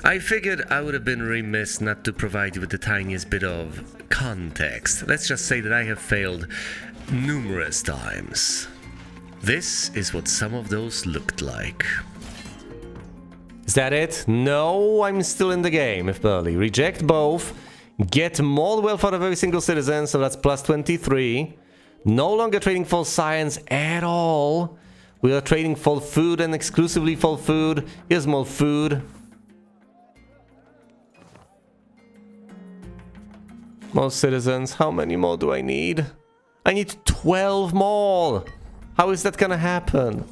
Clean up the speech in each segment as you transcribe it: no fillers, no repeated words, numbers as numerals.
I figured I would have been remiss not to provide you with the tiniest bit of context. Let's just say that I have failed numerous times. This is what some of those looked like. Is that it? No, I'm still in the game, if barely. Reject both. Get more wealth out of every single citizen, so that's plus 23. No longer trading for science at all. We are trading for food and exclusively for food. Here's more food. More citizens. How many more do I need? I need 12 more. How is that gonna happen?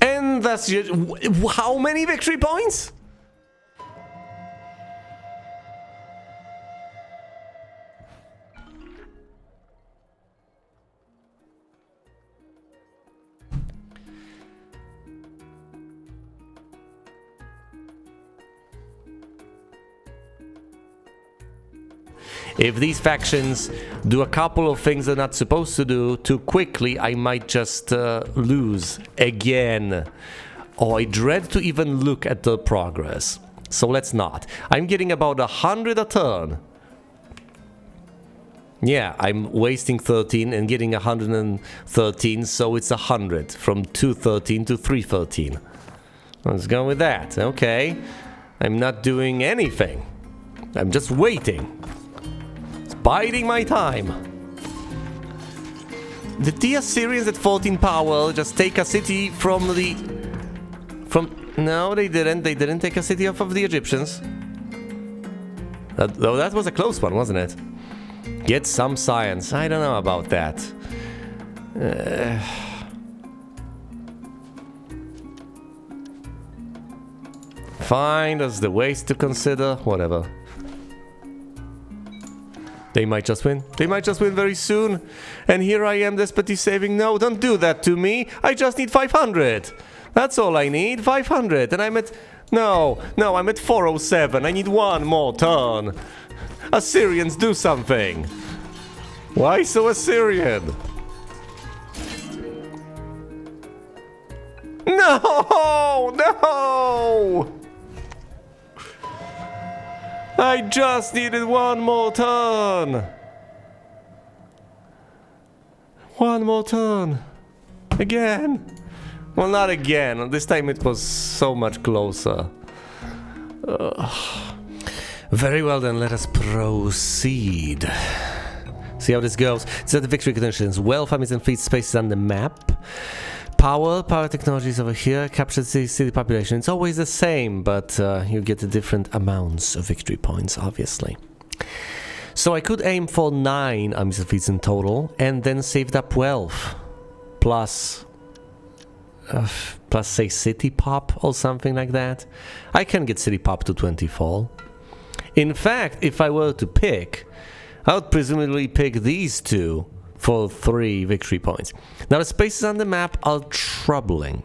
And that's just... How many victory points? If these factions do a couple of things they're not supposed to do too quickly, I might just lose again. Oh, I dread to even look at the progress. So let's not. I'm getting about 100 a turn. Yeah, I'm wasting 13 and getting 113, so it's 100 from 213 to 313. Let's go with that. Okay. I'm not doing anything. I'm just waiting. Biding my time. Did the Assyrians at 14 power just take a city from the... No, they didn't. They didn't take a city off of the Egyptians. Though that was a close one, wasn't it? Get some science. I don't know about that. Fine, that's the waste to consider. Whatever. They might just win. They might just win very soon. And here I am desperately saving. No, don't do that to me. I just need 500. That's all I need. 500. And I'm at... No, I'm at 407. I need one more turn. Assyrians, do something. Why so Assyrian? No! I just needed one more turn. One more turn. Again. Well, not again. This time it was so much closer. Very well then, let us proceed. See how this goes. Set the victory conditions. Wealth, armies and fleet spaces on the map. Power technologies over here, captured city population. It's always the same, but you get the different amounts of victory points, obviously. So I could aim for 9 armies and fleets in total, and then saved up wealth. Plus, say, city pop or something like that. I can get city pop to 24. In fact, if I were to pick, I would presumably pick these two for 3 victory points. Now the spaces on the map are troubling.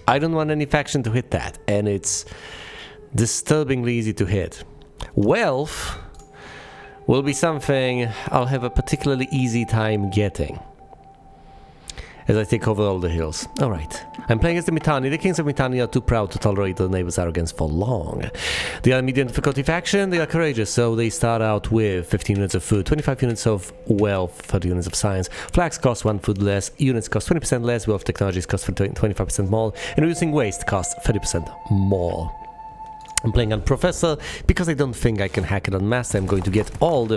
I don't want any faction to hit that, and it's disturbingly easy to hit. Wealth will be something I'll have a particularly easy time getting as I take over all the hills. Alright. I'm playing as the Mitanni. The kings of Mitanni are too proud to tolerate their neighbors' arrogance for long. They are a medium difficulty faction. They are courageous, so they start out with 15 units of food, 25 units of wealth, 30 units of science. Flags cost 1 food less, units cost 20% less, wealth technologies cost 25% more, and reducing waste costs 30% more. I'm playing on Professor because I don't think I can hack it on Master. I'm going to get all the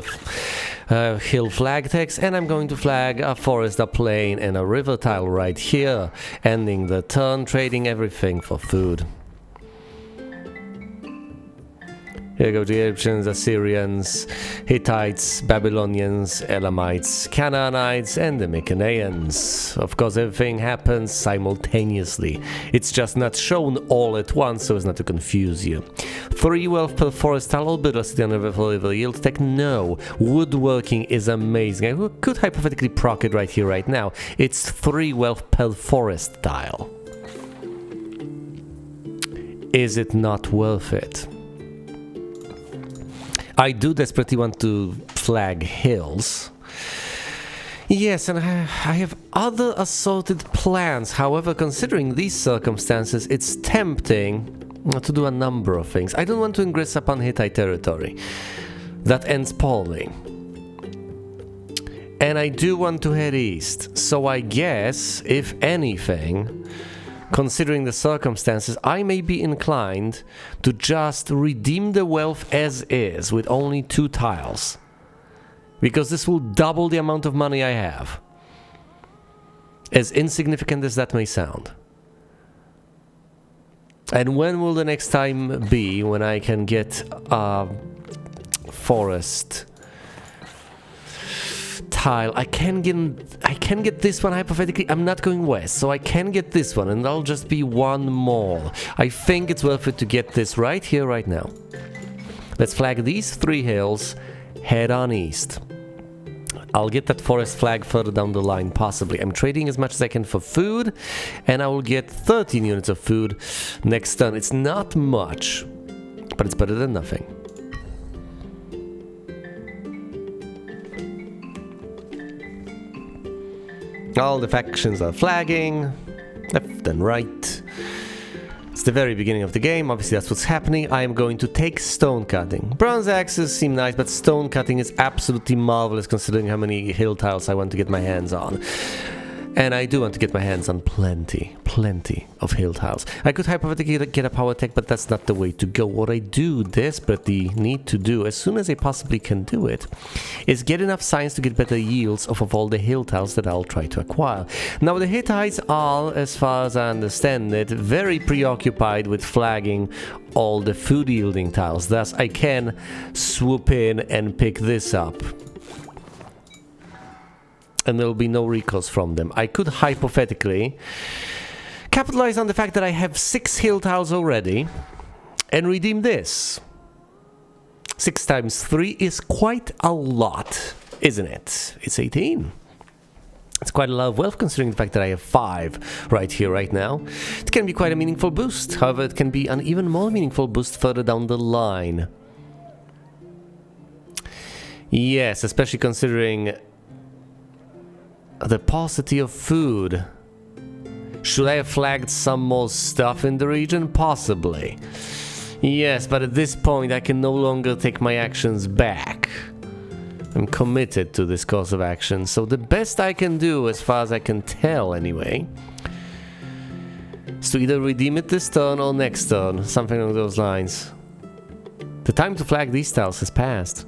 hill flag text, and I'm going to flag a forest, a plain, and a river tile right here, ending the turn, trading everything for food. Here go the Egyptians, Assyrians, Hittites, Babylonians, Elamites, Canaanites, and the Mycenaeans. Of course, everything happens simultaneously. It's just not shown all at once so as not to confuse you. 3 wealth per forest tile, all builders city on a river yield tech. No, woodworking is amazing. I could hypothetically proc it right here, right now. It's 3 wealth per forest tile. Is it not worth it? I do desperately want to flag hills. Yes, and I have other assorted plans. However, considering these circumstances, it's tempting to do a number of things. I don't want to ingress upon Hittite territory. That ends poorly. And I do want to head east. So I guess, if anything, considering the circumstances, I may be inclined to just redeem the wealth as is with only 2 tiles. Because this will double the amount of money I have. As insignificant as that may sound. And when will the next time be when I can get a forest tile? I can get this one hypothetically. I'm not going west, so I can get this one, and that'll just be 1 more. I think it's worth it to get this right here, right now. Let's flag these 3 hills. Head on east. I'll get that forest flag further down the line, possibly. I'm trading as much as I can for food, and I will get 13 units of food next turn. It's not much, but it's better than nothing. All the factions are flagging, left and right. It's the very beginning of the game, obviously that's what's happening. I am going to take stone cutting. Bronze axes seem nice, but stone cutting is absolutely marvelous considering how many hill tiles I want to get my hands on. And I do want to get my hands on plenty of hill tiles. I could hypothetically get a power tech, but that's not the way to go. What I do desperately need to do, as soon as I possibly can do it, is get enough science to get better yields off of all the hill tiles that I'll try to acquire. Now the Hittites are, as far as I understand it, very preoccupied with flagging all the food yielding tiles. Thus I can swoop in and pick this up. And there will be no recourse from them. I could hypothetically capitalize on the fact that I have 6 hill tiles already and redeem this. 6 times 3 is quite a lot, isn't it? It's 18. It's quite a lot of wealth considering the fact that I have 5 right here, right now. It can be quite a meaningful boost. However, it can be an even more meaningful boost further down the line. Yes, especially considering the paucity of food. Should I have flagged some more stuff in the region? Possibly. Yes, but at this point I can no longer take my actions back. I'm committed to this course of action, so the best I can do, as far as I can tell anyway, is to either redeem it this turn or next turn, something along those lines. The time to flag these tiles has passed.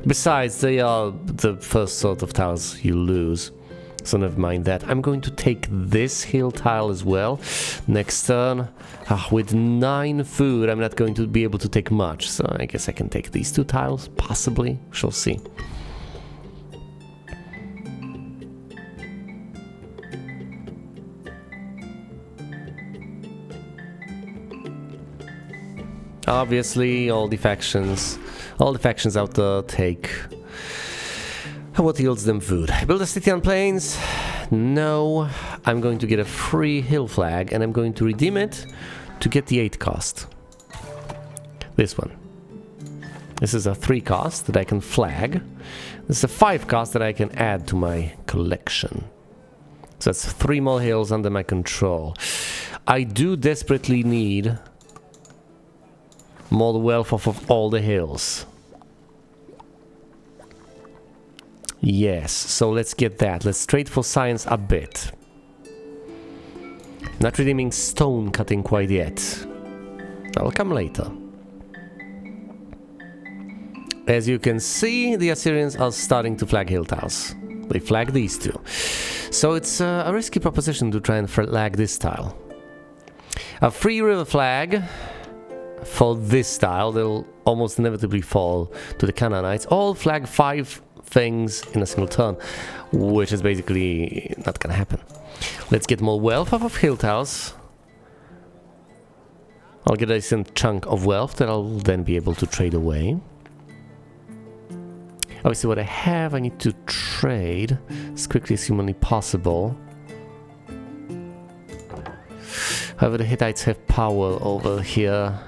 Besides, they are the first sort of tiles you lose. So never mind that. I'm going to take this hill tile as well. Next turn, with 9 food, I'm not going to be able to take much. So I guess I can take these 2 tiles, possibly. Shall see. Obviously, all the factions out there take what yields them food. Build a city on plains? No. I'm going to get a free hill flag and I'm going to redeem it to get the 8 cost. This one. This is a 3 cost that I can flag. This is a 5 cost that I can add to my collection. So that's 3 more hills under my control. I do desperately need more wealth off of all the hills. Yes, so let's get that. Let's trade for science a bit. Not redeeming stone cutting quite yet. That'll come later. As you can see, the Assyrians are starting to flag hill tiles. They flag these 2. So it's a risky proposition to try and flag this tile. A free river flag for this tile, they'll almost inevitably fall to the Canaanites. All flag 5 things in a single turn, which is basically not gonna happen. Let's get more wealth off of hill tiles. I'll get a decent chunk of wealth that I'll then be able to trade away. Obviously what I have I need to trade as quickly as humanly possible. However, the Hittites have power over here.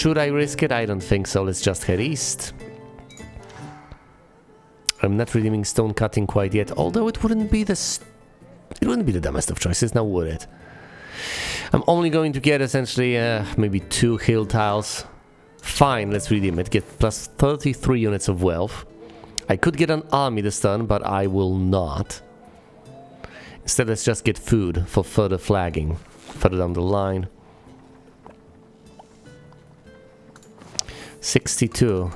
Should I risk it? I don't think so. Let's just head east. I'm not redeeming stone cutting quite yet, although it wouldn't be the dumbest of choices, now would it? I'm only going to get essentially maybe 2 hill tiles. Fine, let's redeem it. Get plus 33 units of wealth. I could get an army this turn, but I will not. Instead, let's just get food for further flagging, further down the line. 62.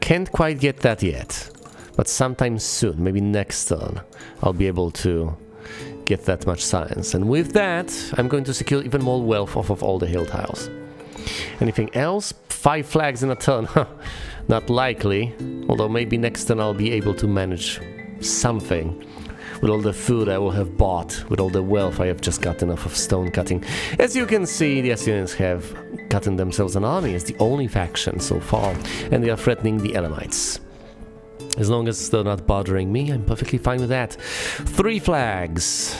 Can't quite get that yet, but sometime soon, maybe next turn, I'll be able to get that much science. And with that, I'm going to secure even more wealth off of all the hill tiles. Anything else? 5 flags in a turn. Not likely, although maybe next turn I'll be able to manage something. With all the food I will have bought, with all the wealth I have just gotten off of stone cutting. As you can see, the Assyrians have gotten themselves an army as the only faction so far, and they are threatening the Elamites. As long as they're not bothering me, I'm perfectly fine with that. 3 flags.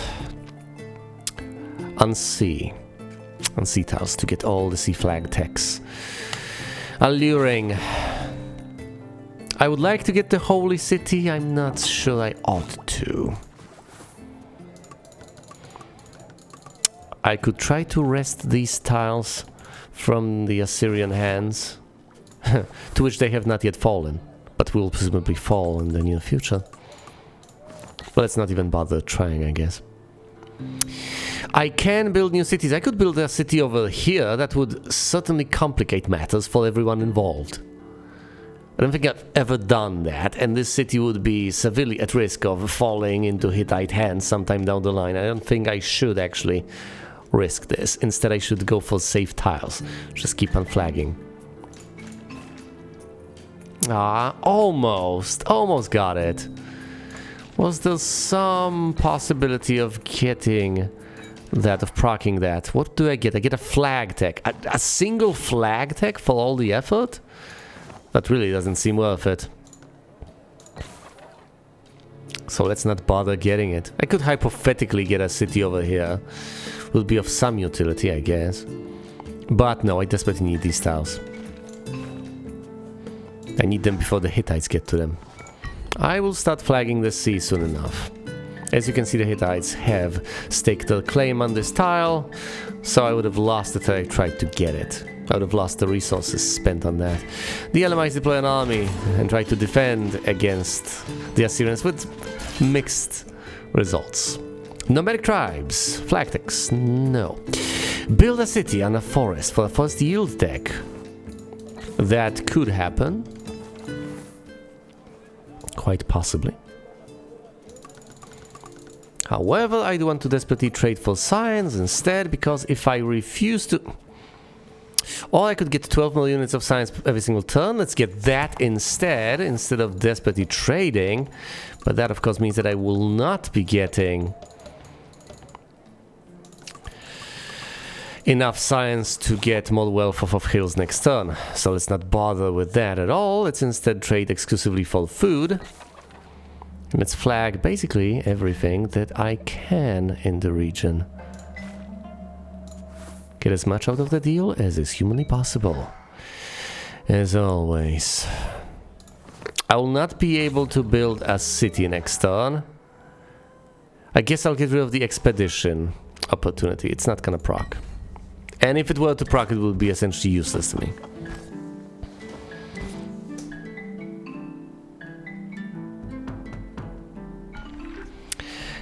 On sea tiles to get all the sea flag techs. Alluring. I would like to get the holy city. I'm not sure I ought to. I could try to wrest these tiles from the Assyrian hands, to which they have not yet fallen, but will presumably fall in the near future. But let's not even bother trying, I guess. I can build new cities. I could build a city over here. That would certainly complicate matters for everyone involved. I don't think I've ever done that, and this city would be severely at risk of falling into Hittite hands sometime down the line. I don't think I should actually risk this. Instead, I should go for safe tiles. Just keep on flagging. Ah, almost got it. Was there some possibility of getting that, of proccing that? What do I get? I get a flag tech. A single flag tech for all the effort? That really doesn't seem worth it. So let's not bother getting it. I could hypothetically get a city over here. Would be of some utility, I guess. But no, I desperately need these tiles. I need them before the Hittites get to them. I will start flagging the sea soon enough. As you can see, the Hittites have staked their claim on this tile, so I would have lost it if I tried to get it. I would have lost the resources spent on that. The Elamites deploy an army and try to defend against the Assyrians with mixed results. Nomadic tribes, flag techs, no. Build a city on a forest for a forest yield tech. That could happen. Quite possibly. However, I do want to desperately trade for science instead, because if I refuse to... Or I could get 12 more units of science every single turn. Let's get that instead of desperately trading. But that, of course, means that I will not be getting enough science to get more wealth off of hills next turn. So let's not bother with that at all. Let's instead trade exclusively for food. And let's flag basically everything that I can in the region. Get as much out of the deal as is humanly possible. As always. I will not be able to build a city next turn. I guess I'll get rid of the expedition opportunity. It's not gonna proc. And if it were to proc, it would be essentially useless to me.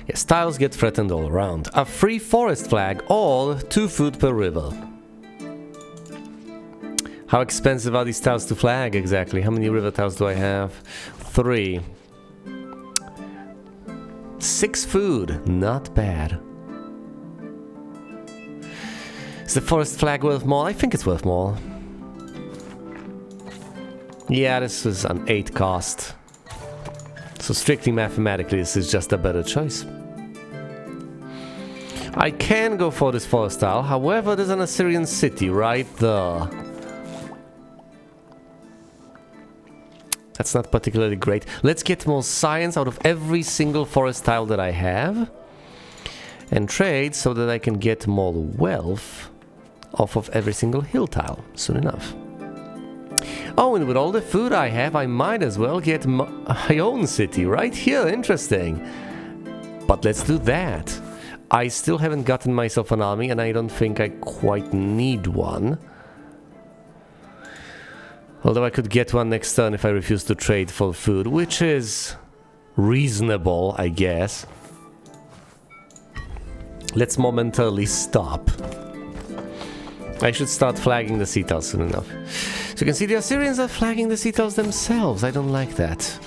Yes, tiles get threatened all around. A free forest flag or 2 food per river. How expensive are these tiles to flag exactly? How many river tiles do I have? 3. 6 food, not bad. Is the forest flag worth more? I think it's worth more. Yeah, this is an 8 cost. So strictly mathematically, this is just a better choice. I can go for this forest tile, however, there's an Assyrian city right there. That's not particularly great. Let's get more science out of every single forest tile that I have. And trade so that I can get more wealth off of every single hill tile soon enough. Oh, and with all the food I have, I might as well get my own city right here. Interesting. But let's do that. I still haven't gotten myself an army, and I don't think I quite need one. Although I could get one next turn if I refuse to trade for food, which is reasonable, I guess. Let's momentarily stop. I should start flagging the sea tiles soon enough. So you can see the Assyrians are flagging the sea tiles themselves. I don't like that.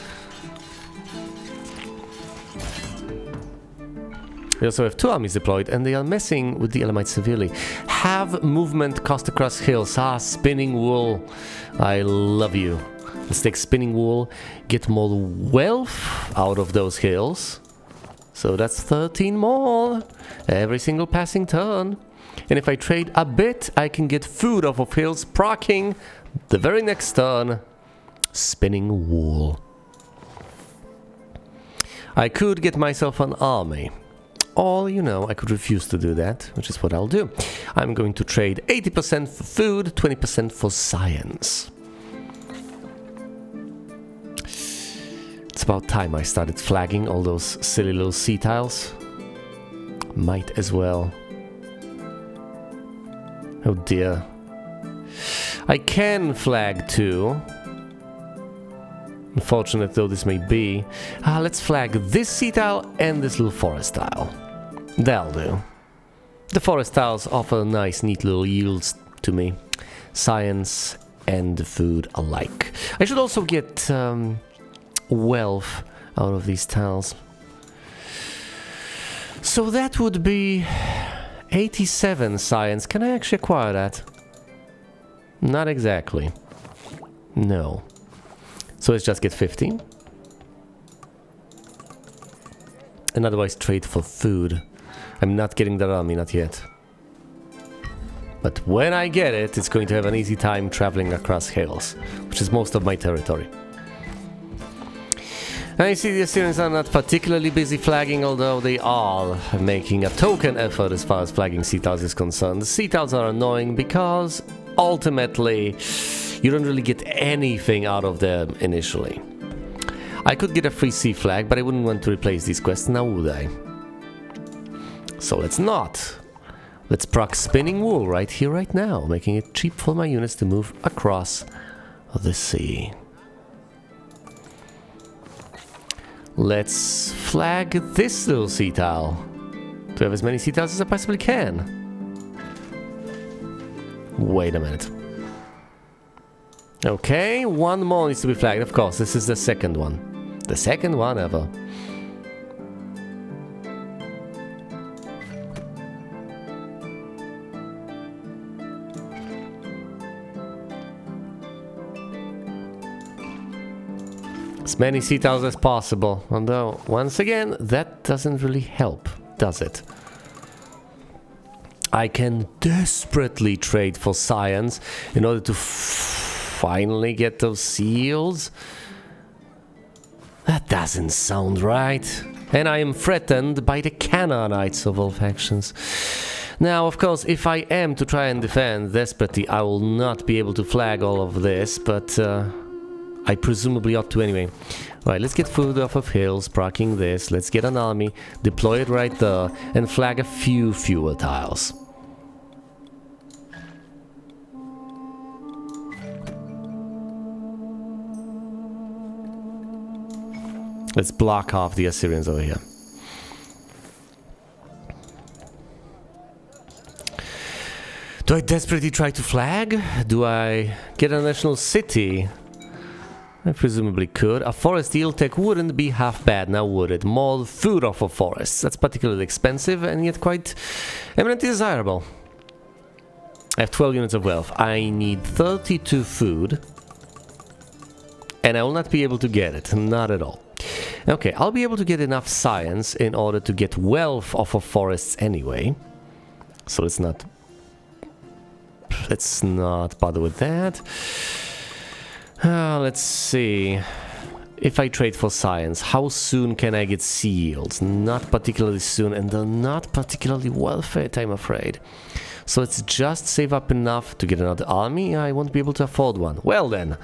We also have 2 armies deployed, and they are messing with the Elamites severely. Have movement cost across hills. Ah, spinning wool. I love you. Let's take spinning wool, get more wealth out of those hills. So that's 13 more every single passing turn. And if I trade a bit, I can get food off of hills, proccing the very next turn. Spinning wool. I could get myself an army. Or, you know, I could refuse to do that, which is what I'll do. I'm going to trade 80% for food, 20% for science. It's about time I started flagging all those silly little sea tiles. Might as well. Oh dear. I can flag too. Unfortunate though this may be. Let's flag this sea tile and this little forest tile. That'll do. The forest tiles offer nice, neat little yields to me. Science and food alike. I should also get wealth out of these tiles. So that would be 87 science. Can I actually acquire that? Not exactly. No. So let's just get 15. And otherwise trade for food. I'm not getting that army, not yet. But when I get it, it's going to have an easy time traveling across hills, which is most of my territory. Now you see the Assyrians are not particularly busy flagging, although they are making a token effort as far as flagging sea tiles is concerned. The sea tiles are annoying because ultimately you don't really get anything out of them initially. I could get a free sea flag, but I wouldn't want to replace these quests now, would I? So let's not. Let's proc spinning wool right here, right now, making it cheap for my units to move across the sea. Let's flag this little sea tile to have as many sea tiles as I possibly can. Wait a minute. Okay, one more needs to be flagged. Of course, this is the second one. The second one ever. As many sea tiles as possible, although, once again, that doesn't really help, does it? I can desperately trade for science in order to finally get those seals. That doesn't sound right. And I am threatened by the Canaanites of all factions. Now, of course, if I am to try and defend desperately, I will not be able to flag all of this, but I presumably ought to anyway. Right, let's get food off of hills, proccing this. Let's get an army, deploy it right there, and flag a few fewer tiles. Let's block off the Assyrians over here. Do I desperately try to flag? Do I get a national city? I presumably could. A forest yield tech wouldn't be half bad, now would it? More food off of forests. That's particularly expensive and yet quite eminently desirable. I have 12 units of wealth. I need 32 food. And I will not be able to get it. Not at all. Okay, I'll be able to get enough science in order to get wealth off of forests anyway. So let's not bother with that. Let's see. If I trade for science, how soon can I get sea yields? Not particularly soon, and they're not particularly well fed, I'm afraid. So let's just save up enough to get another army. I won't be able to afford one. Well then,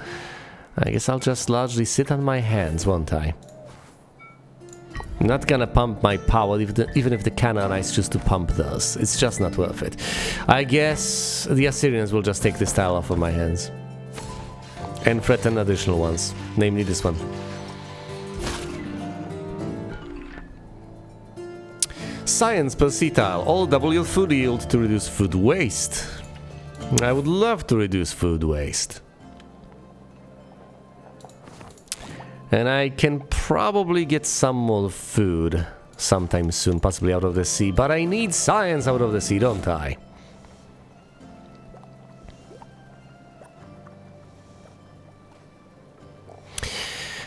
I guess I'll just largely sit on my hands, won't I? I'm not gonna pump my power, even if the Canaanites choose to pump those. It's just not worth it. I guess the Assyrians will just take this tile off of my hands. And threaten additional ones, namely this one. Science per sea tile. All double your food yield to reduce food waste. I would love to reduce food waste. And I can probably get some more food sometime soon, possibly out of the sea. But I need science out of the sea, don't I?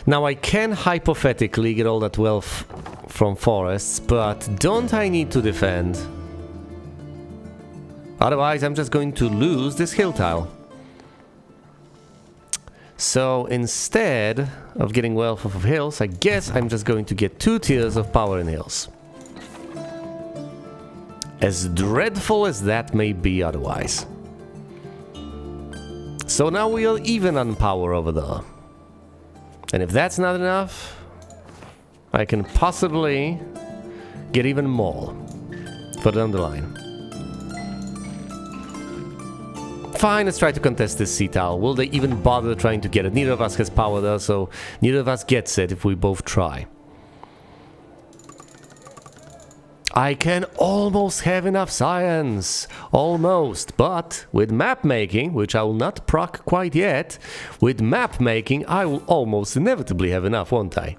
Now I can hypothetically get all that wealth from forests, but don't I need to defend? Otherwise I'm just going to lose this hill tile. So instead of getting wealth off of hills, I guess I'm just going to get 2 tiers of power in hills. As dreadful as that may be otherwise. So now we are even on power over there. And if that's not enough, I can possibly get even more. Further down the line. Fine, let's try to contest this sea tile. Will they even bother trying to get it? Neither of us has power there, so neither of us gets it if we both try. I can almost have enough science. Almost. But with map making, which I will not proc quite yet, with map making I will almost inevitably have enough, won't I?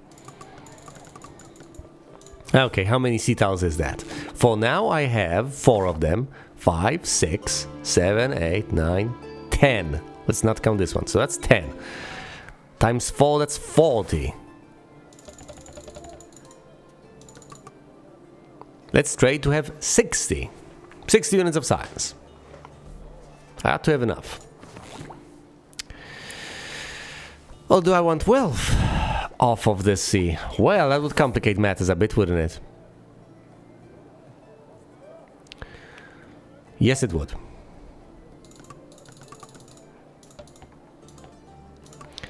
Okay, how many sea tiles is that? For now I have 4 of them. 5, 6, 7, 8, 9, 10. Let's not count this one. So that's 10. Times 4, that's 40. Let's trade to have 60. 60 units of science. I have to have enough. Or do I want wealth off of the sea? Well, that would complicate matters a bit, wouldn't it? Yes, it would.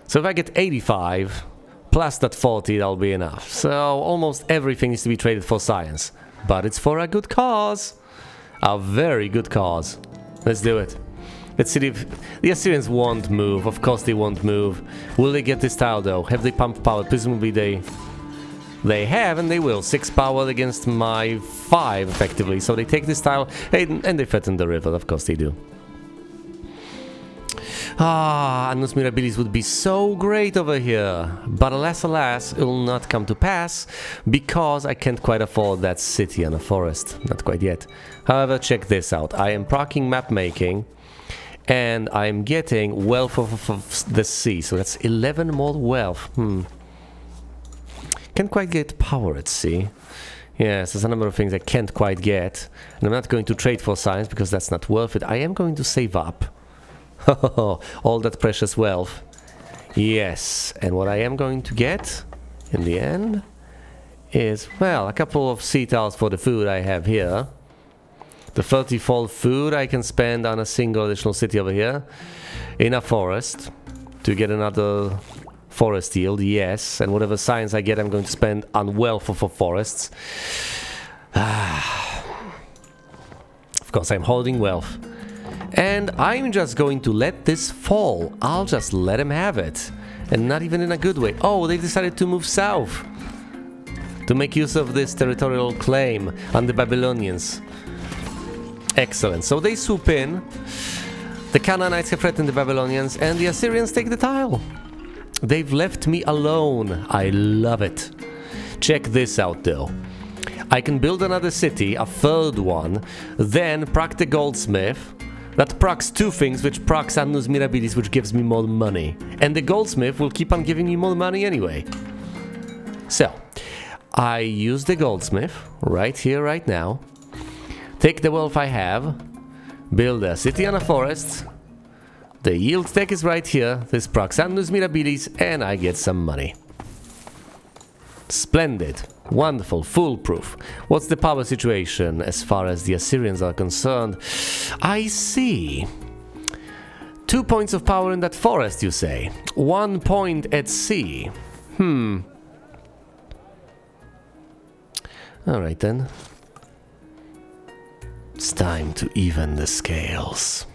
So if I get 85 plus that 40, that'll be enough. So almost everything needs to be traded for science. But it's for a good cause. A very good cause. Let's do it. Let's see if the Assyrians won't move. Of course they won't move. Will they get this tile though? Have they pumped power? Presumably they have, and they will. 6 power against my 5, effectively. So they take this tile, and they threaten the river. Of course they do. Ah, Annus Mirabilis would be so great over here. But alas, alas, it will not come to pass, because I can't quite afford that city and a forest. Not quite yet. However, check this out. I am proccing map making, and I'm getting wealth of the sea. So that's 11 more wealth. Can't quite get power at sea. Yes, there's a number of things I can't quite get. And I'm not going to trade for science because that's not worth it. I am going to save up. All that precious wealth. Yes, and what I am going to get in the end is, well, a couple of sea tiles for the food I have here. The 30-fold food I can spend on a single additional city over here. In a forest. To get another forest yield, yes, and whatever science I get I'm going to spend on wealth for forests. Of course I'm holding wealth. And I'm just going to let this fall. I'll just let him have it. And not even in a good way. Oh, they decided to move south. To make use of this territorial claim on the Babylonians. Excellent. So they swoop in. The Canaanites have threatened the Babylonians, and the Assyrians take the tile. They've left me alone. I love it. Check this out though. I can build another city, a third one, then proc the goldsmith. That procs 2 things, which procs Annus Mirabilis, which gives me more money. And the goldsmith will keep on giving me more money anyway. So, I use the goldsmith right here, right now. Take the wealth I have. Build a city and a forest. The yield tech is right here. This procs Annus Mirabilis, and I get some money. Splendid. Wonderful. Foolproof. What's the power situation as far as the Assyrians are concerned? I see. 2 points of power in that forest, you say? 1 point at sea. Alright then. It's time to even the scales.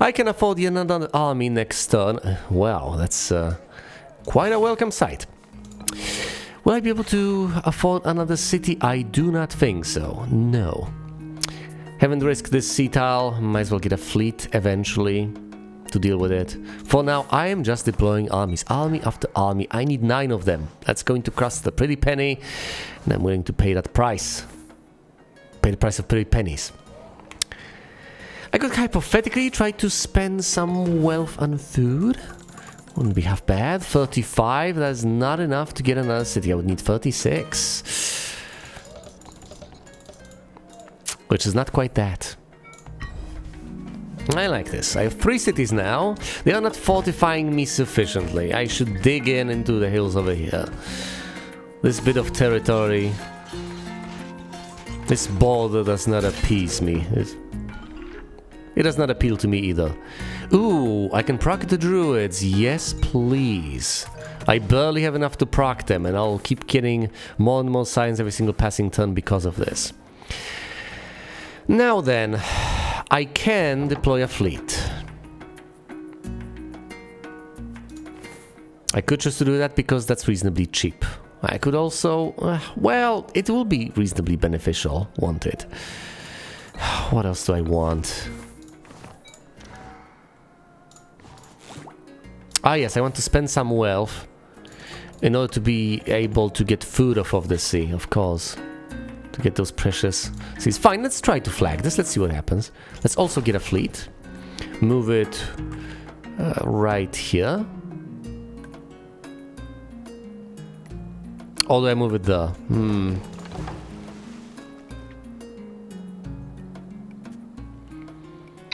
I can afford yet another army next turn. Wow, that's quite a welcome sight. Will I be able to afford another city? I do not think so. No. Haven't risked this sea tile. Might as well get a fleet eventually to deal with it. For now, I am just deploying armies. Army after army. I need 9 of them. That's going to cost a pretty penny. And I'm willing to pay that price. Pay the price of pretty pennies. I could hypothetically try to spend some wealth on food. Wouldn't be half bad. 35, that's not enough to get another city. I would need 36. Which is not quite that. I like this. I have 3 cities now. They are not fortifying me sufficiently. I should dig into the hills over here. This bit of territory. This border does not appease me. It does not appeal to me either. Ooh, I can proc the druids. Yes, please. I barely have enough to proc them, and I'll keep getting more and more science every single passing turn because of this. Now then, I can deploy a fleet. I could choose to do that because that's reasonably cheap. I could also... well, it will be reasonably beneficial, won't it? What else do I want? Ah yes, I want to spend some wealth in order to be able to get food off of the sea, of course. To get those precious seas. Fine, let's try to flag this, let's see what happens. Let's also get a fleet. Move it right here. Or do I move it there?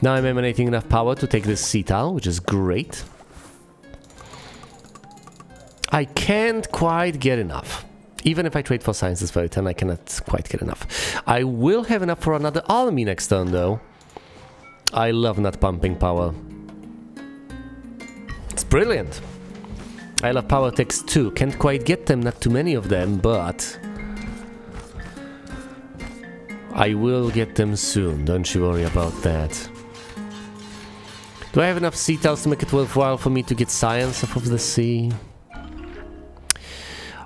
Now I'm emanating enough power to take this sea tile, which is great. I can't quite get enough. Even if I trade for science this very turn, I cannot quite get enough. I will have enough for another army next turn, though. I love not pumping power. It's brilliant. I love power ticks too. Can't quite get them, not too many of them, but... I will get them soon, don't you worry about that. Do I have enough sea tiles to make it worthwhile for me to get science off of the sea?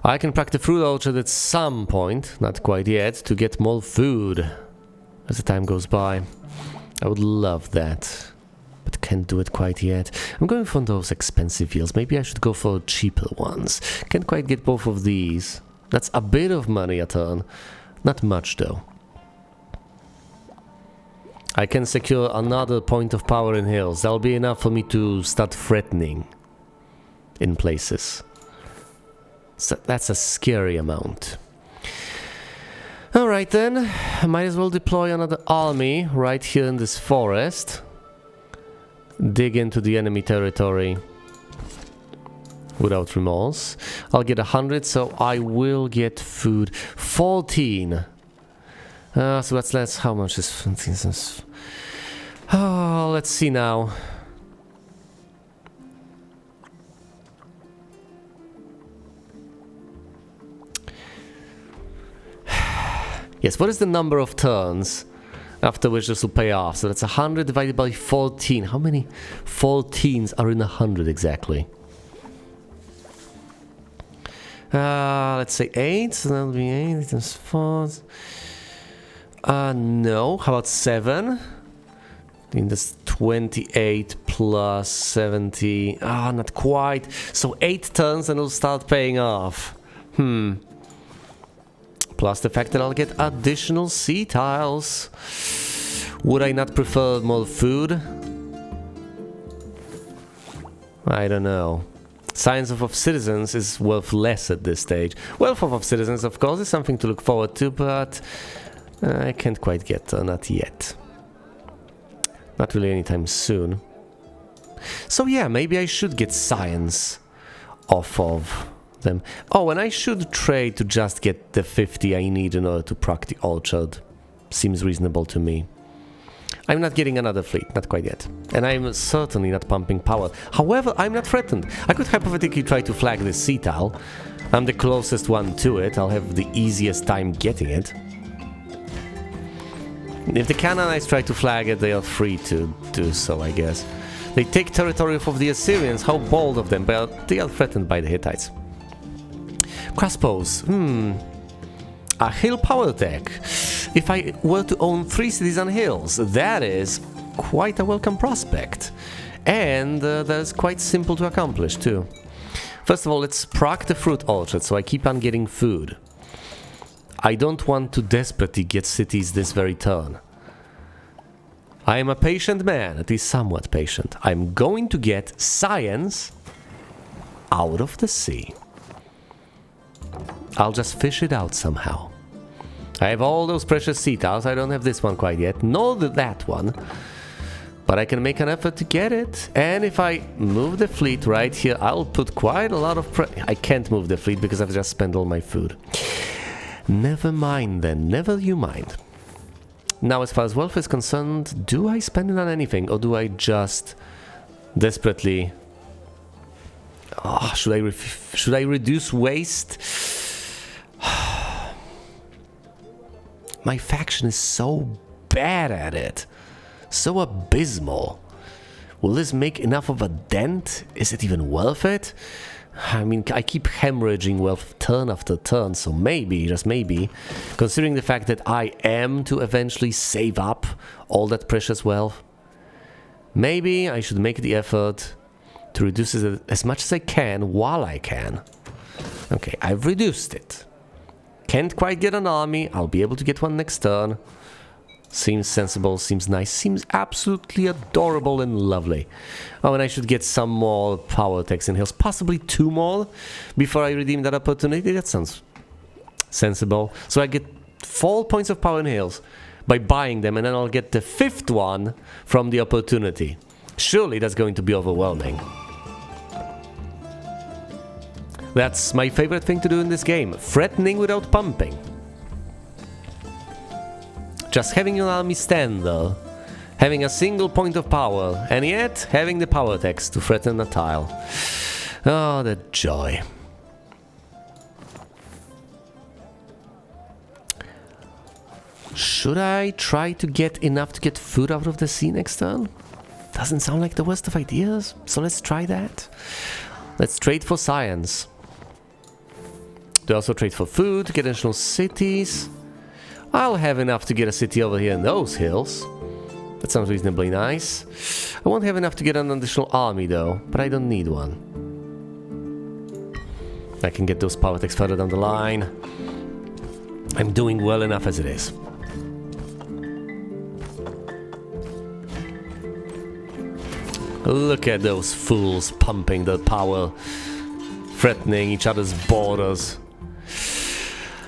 I can crack the fruit orchard at some point, not quite yet, to get more food as the time goes by. I would love that, but can't do it quite yet. I'm going for those expensive yields. Maybe I should go for cheaper ones. Can't quite get both of these. That's a bit of money a turn. Not much though. I can secure another point of power in hills. That'll be enough for me to start threatening in places. So that's a scary amount. Alright then, I might as well deploy another army right here in this forest. Dig into the enemy territory without remorse. I'll get 100, so I will get food. 14. So that's less. How much is 14? Oh, let's see now. Yes, what is the number of turns after which this will pay off? So that's 100 divided by 14. How many 14s are in 100 exactly? Let's say 8. So that'll be 8 times 4. No. How about 7? I think that's 28 plus 70. Not quite. So 8 turns and it'll start paying off. Plus the fact that I'll get additional sea tiles. Would I not prefer more food? I don't know. Science of citizens is worth less at this stage. Wealth of citizens, of course, is something to look forward to, but I can't quite get there, not yet. Not really anytime soon. So yeah, maybe I should get science off of them. Oh, and I should trade to just get the 50 I need in order to proc the orchard. Seems reasonable to me. I'm not getting another fleet, not quite yet. And I'm certainly not pumping power. However, I'm not threatened. I could hypothetically try to flag this sea tile. I'm the closest one to it. I'll have the easiest time getting it. If the Canaanites try to flag it, they are free to do so, I guess. They take territory of the Assyrians. How bold of them, but they are threatened by the Hittites. Crossbows. A hill power tech. If I were to own 3 cities on hills, that is quite a welcome prospect. And that's quite simple to accomplish too. First of all, let's proc the fruit orchard so I keep on getting food. I don't want to desperately get cities this very turn. I am a patient man, at least somewhat patient. I'm going to get science out of the sea. I'll just fish it out somehow. I have all those precious sea tiles. I don't have this one quite yet, nor that one. But I can make an effort to get it. And if I move the fleet right here, I'll put quite a lot of I can't move the fleet because I've just spent all my food. Never mind then, never you mind. Now, as far as wealth is concerned, do I spend it on anything? Or do I just desperately... Oh, should I reduce waste? My faction is so bad at it. So abysmal. Will this make enough of a dent? Is it even worth it? I mean, I keep hemorrhaging wealth turn after turn, so maybe, just maybe, considering the fact that I am to eventually save up all that precious wealth, maybe I should make the effort to reduce it as much as I can while I can. Okay, I've reduced it. Can't quite get an army. I'll be able to get one next turn. Seems sensible, seems nice, seems absolutely adorable and lovely. Oh, and I should get some more power techs in hills. Possibly 2 more before I redeem that opportunity. That sounds sensible. So I get 4 points of power in hills by buying them, and then I'll get the 5th one from the opportunity. Surely that's going to be overwhelming. That's my favorite thing to do in this game. Threatening without pumping. Just having your army stand there, having a single point of power, and yet having the power text to threaten a tile. Oh, the joy. Should I try to get enough to get food out of the sea next turn? Doesn't sound like the worst of ideas, so let's try that. Let's trade for science. They also trade for food, get additional cities. I'll have enough to get a city over here in those hills. That sounds reasonably nice. I won't have enough to get an additional army though, but I don't need one. I can get those power techs further down the line. I'm doing well enough as it is. Look at those fools pumping their power, threatening each other's borders.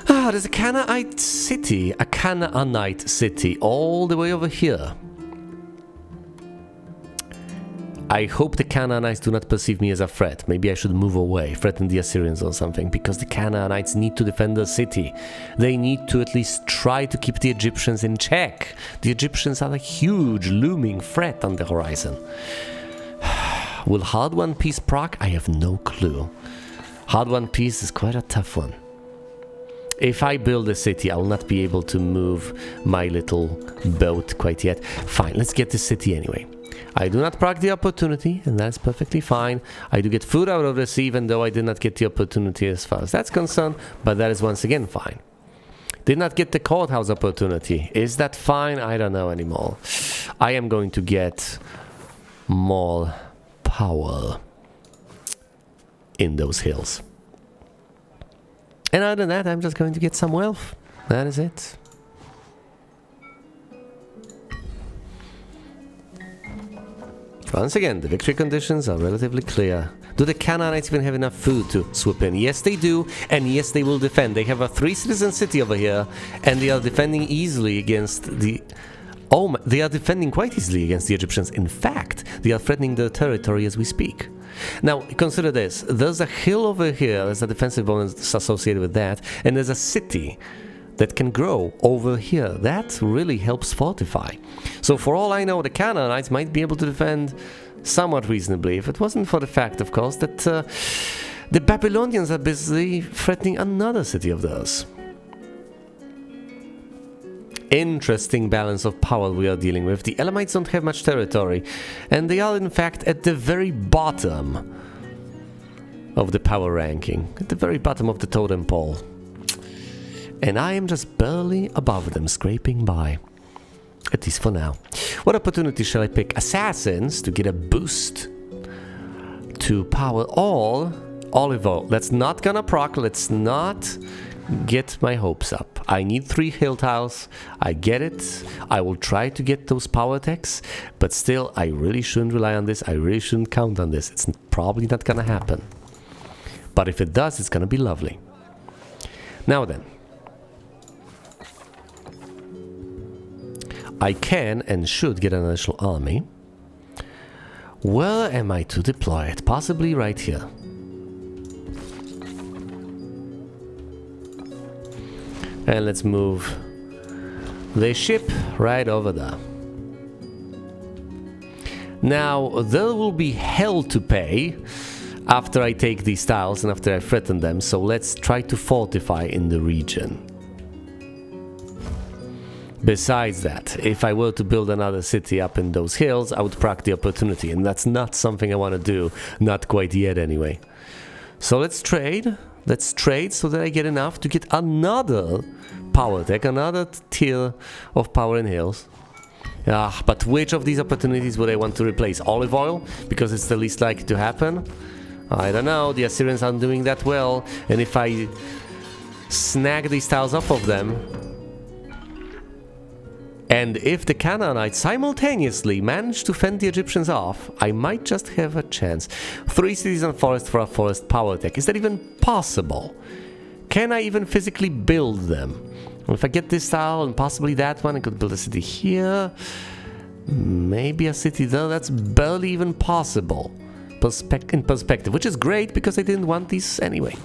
Ah, there's a Canaanite city all the way over here. I hope the Canaanites do not perceive me as a threat. Maybe I should move away, threaten the Assyrians or something, because the Canaanites need to defend their city. They need to at least try to keep the Egyptians in check. The Egyptians are a huge, looming threat on the horizon. Will hard one piece proc? I have no clue. Hard one piece is quite a tough one. If I build a city, I will not be able to move my little boat quite yet. Fine, let's get the city anyway. I do not proc the opportunity, and that's perfectly fine. I do get food out of the sea, even though I did not get the opportunity as far as that's concerned, but that is once again fine. Did not get the courthouse opportunity. Is that fine? I don't know anymore. I am going to get more power in those hills. And other than that, I'm just going to get some wealth. That is it. Once again, the victory conditions are relatively clear. Do the Canaanites even have enough food to swoop in? Yes, they do, and yes, they will defend. They have a 3-citizen city over here, and they are defending easily against the... Oh, they are defending quite easily against the Egyptians. In fact, they are threatening their territory as we speak. Now, consider this. There's a hill over here, there's a defensive bonus associated with that, and there's a city that can grow over here. That really helps fortify. So for all I know, the Canaanites might be able to defend somewhat reasonably, if it wasn't for the fact, of course, that the Babylonians are busy threatening another city of theirs. Interesting balance of power we are dealing with. The Elamites don't have much territory, and they are in fact at the very bottom of the power ranking, at the very bottom of the totem pole. And I am just barely above them, scraping by. At least for now. What opportunity shall I pick? Assassins to get a boost to power all olive oil. That's not gonna proc. Let's not get my hopes up. I need 3 hill tiles. I get it. I will try to get those power techs, but still, I really shouldn't rely on this. I really shouldn't count on this. It's probably not gonna happen. But if it does, it's gonna be lovely. Now then. I can and should get an additional army. Where am I to deploy it? Possibly right here. And let's move the ship right over there. Now, there will be hell to pay after I take these tiles and after I threaten them, so let's try to fortify in the region. Besides that, if I were to build another city up in those hills, I would proc the opportunity, and that's not something I want to do, not quite yet anyway. So let's trade so that I get enough to get another power tech, another tier of power in hills. But which of these opportunities would I want to replace? Olive oil, because it's the least likely to happen? I don't know, the Assyrians aren't doing that well, and if I snag these tiles off of them, and if the Canaanites simultaneously manage to fend the Egyptians off, I might just have a chance. 3 cities and forest for a forest power tech. Is that even possible? Can I even physically build them? If I get this tile and possibly that one, I could build a city here. Maybe a city there. That's barely even possible in perspective, which is great because I didn't want these anyway.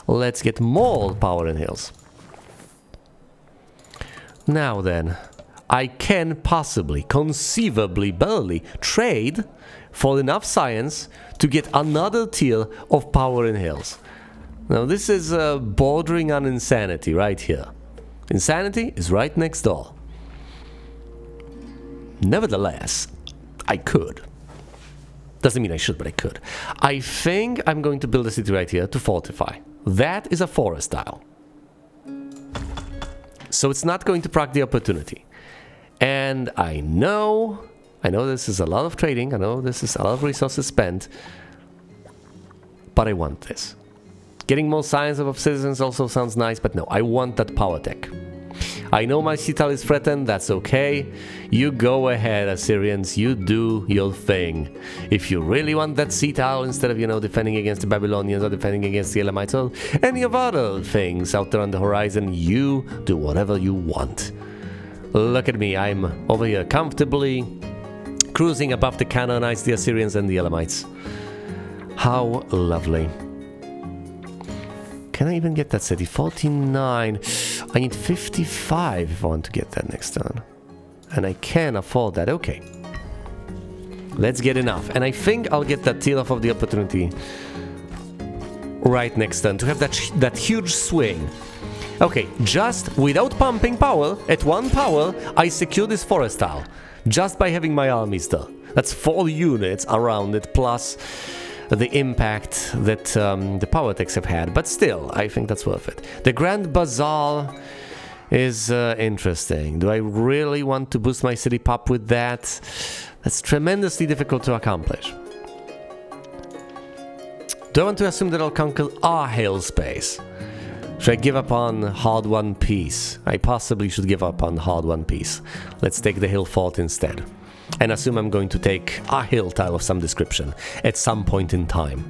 Let's get more power in hills. Now then. I can possibly, conceivably, barely trade for enough science to get another tier of power in hills. Now this is bordering on insanity right here. Insanity is right next door. Nevertheless, I could. Doesn't mean I should, but I could. I think I'm going to build a city right here to fortify. That is a forest tile. So it's not going to proc the opportunity. And I know this is a lot of trading, I know this is a lot of resources spent, but I want this. Getting more science of citizens also sounds nice, but no, I want that power tech. I know my citadel is threatened, that's okay. You go ahead, Assyrians, you do your thing. If you really want that citadel, instead of, defending against the Babylonians or defending against the Elamites or any of other things out there on the horizon, you do whatever you want. Look at me, I'm over here comfortably cruising above the Canaanites, the Assyrians, and the Elamites. How lovely. Can I even get that city? 49. I need 55 if I want to get that next turn. And I can afford that. Okay. Let's get enough. And I think I'll get that tier off of the opportunity right next turn to have that huge swing. Okay, just without pumping power, at 1 power, I secure this forest tile. Just by having my armies there. That's 4 units around it, plus the impact that the power techs have had. But still, I think that's worth it. The Grand Bazaar is interesting. Do I really want to boost my city pop with that? That's tremendously difficult to accomplish. Do I want to assume that I'll conquer our hill space? Should I give up on hard-won peace? I possibly should give up on hard-won peace. Let's take the hill fort instead. And assume I'm going to take a hill tile of some description at some point in time.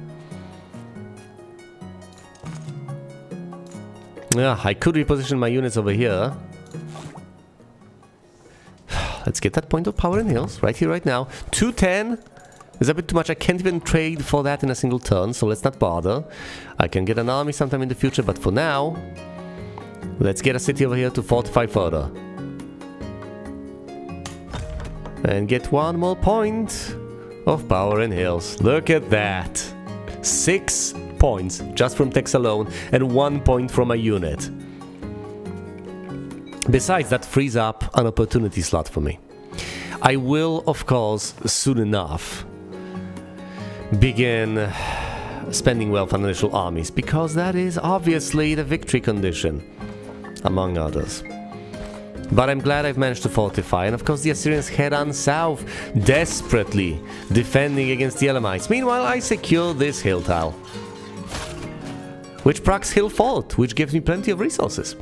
Yeah, I could reposition my units over here. Let's get that point of power in hills, right here, right now. 210, is a bit too much. I can't even trade for that in a single turn, so let's not bother. I can get an army sometime in the future, but for now, let's get a city over here to fortify further. And get one more point of power in hills. Look at that. 6 points just from text alone, and 1 point from a unit. Besides, that frees up an opportunity slot for me. I will, of course, soon enough begin spending wealth on initial armies, because that is obviously the victory condition, among others. But I'm glad I've managed to fortify, and of course the Assyrians head on south, desperately defending against the Elamites. Meanwhile, I secure this hill tile, which procs hill fort, which gives me plenty of resources.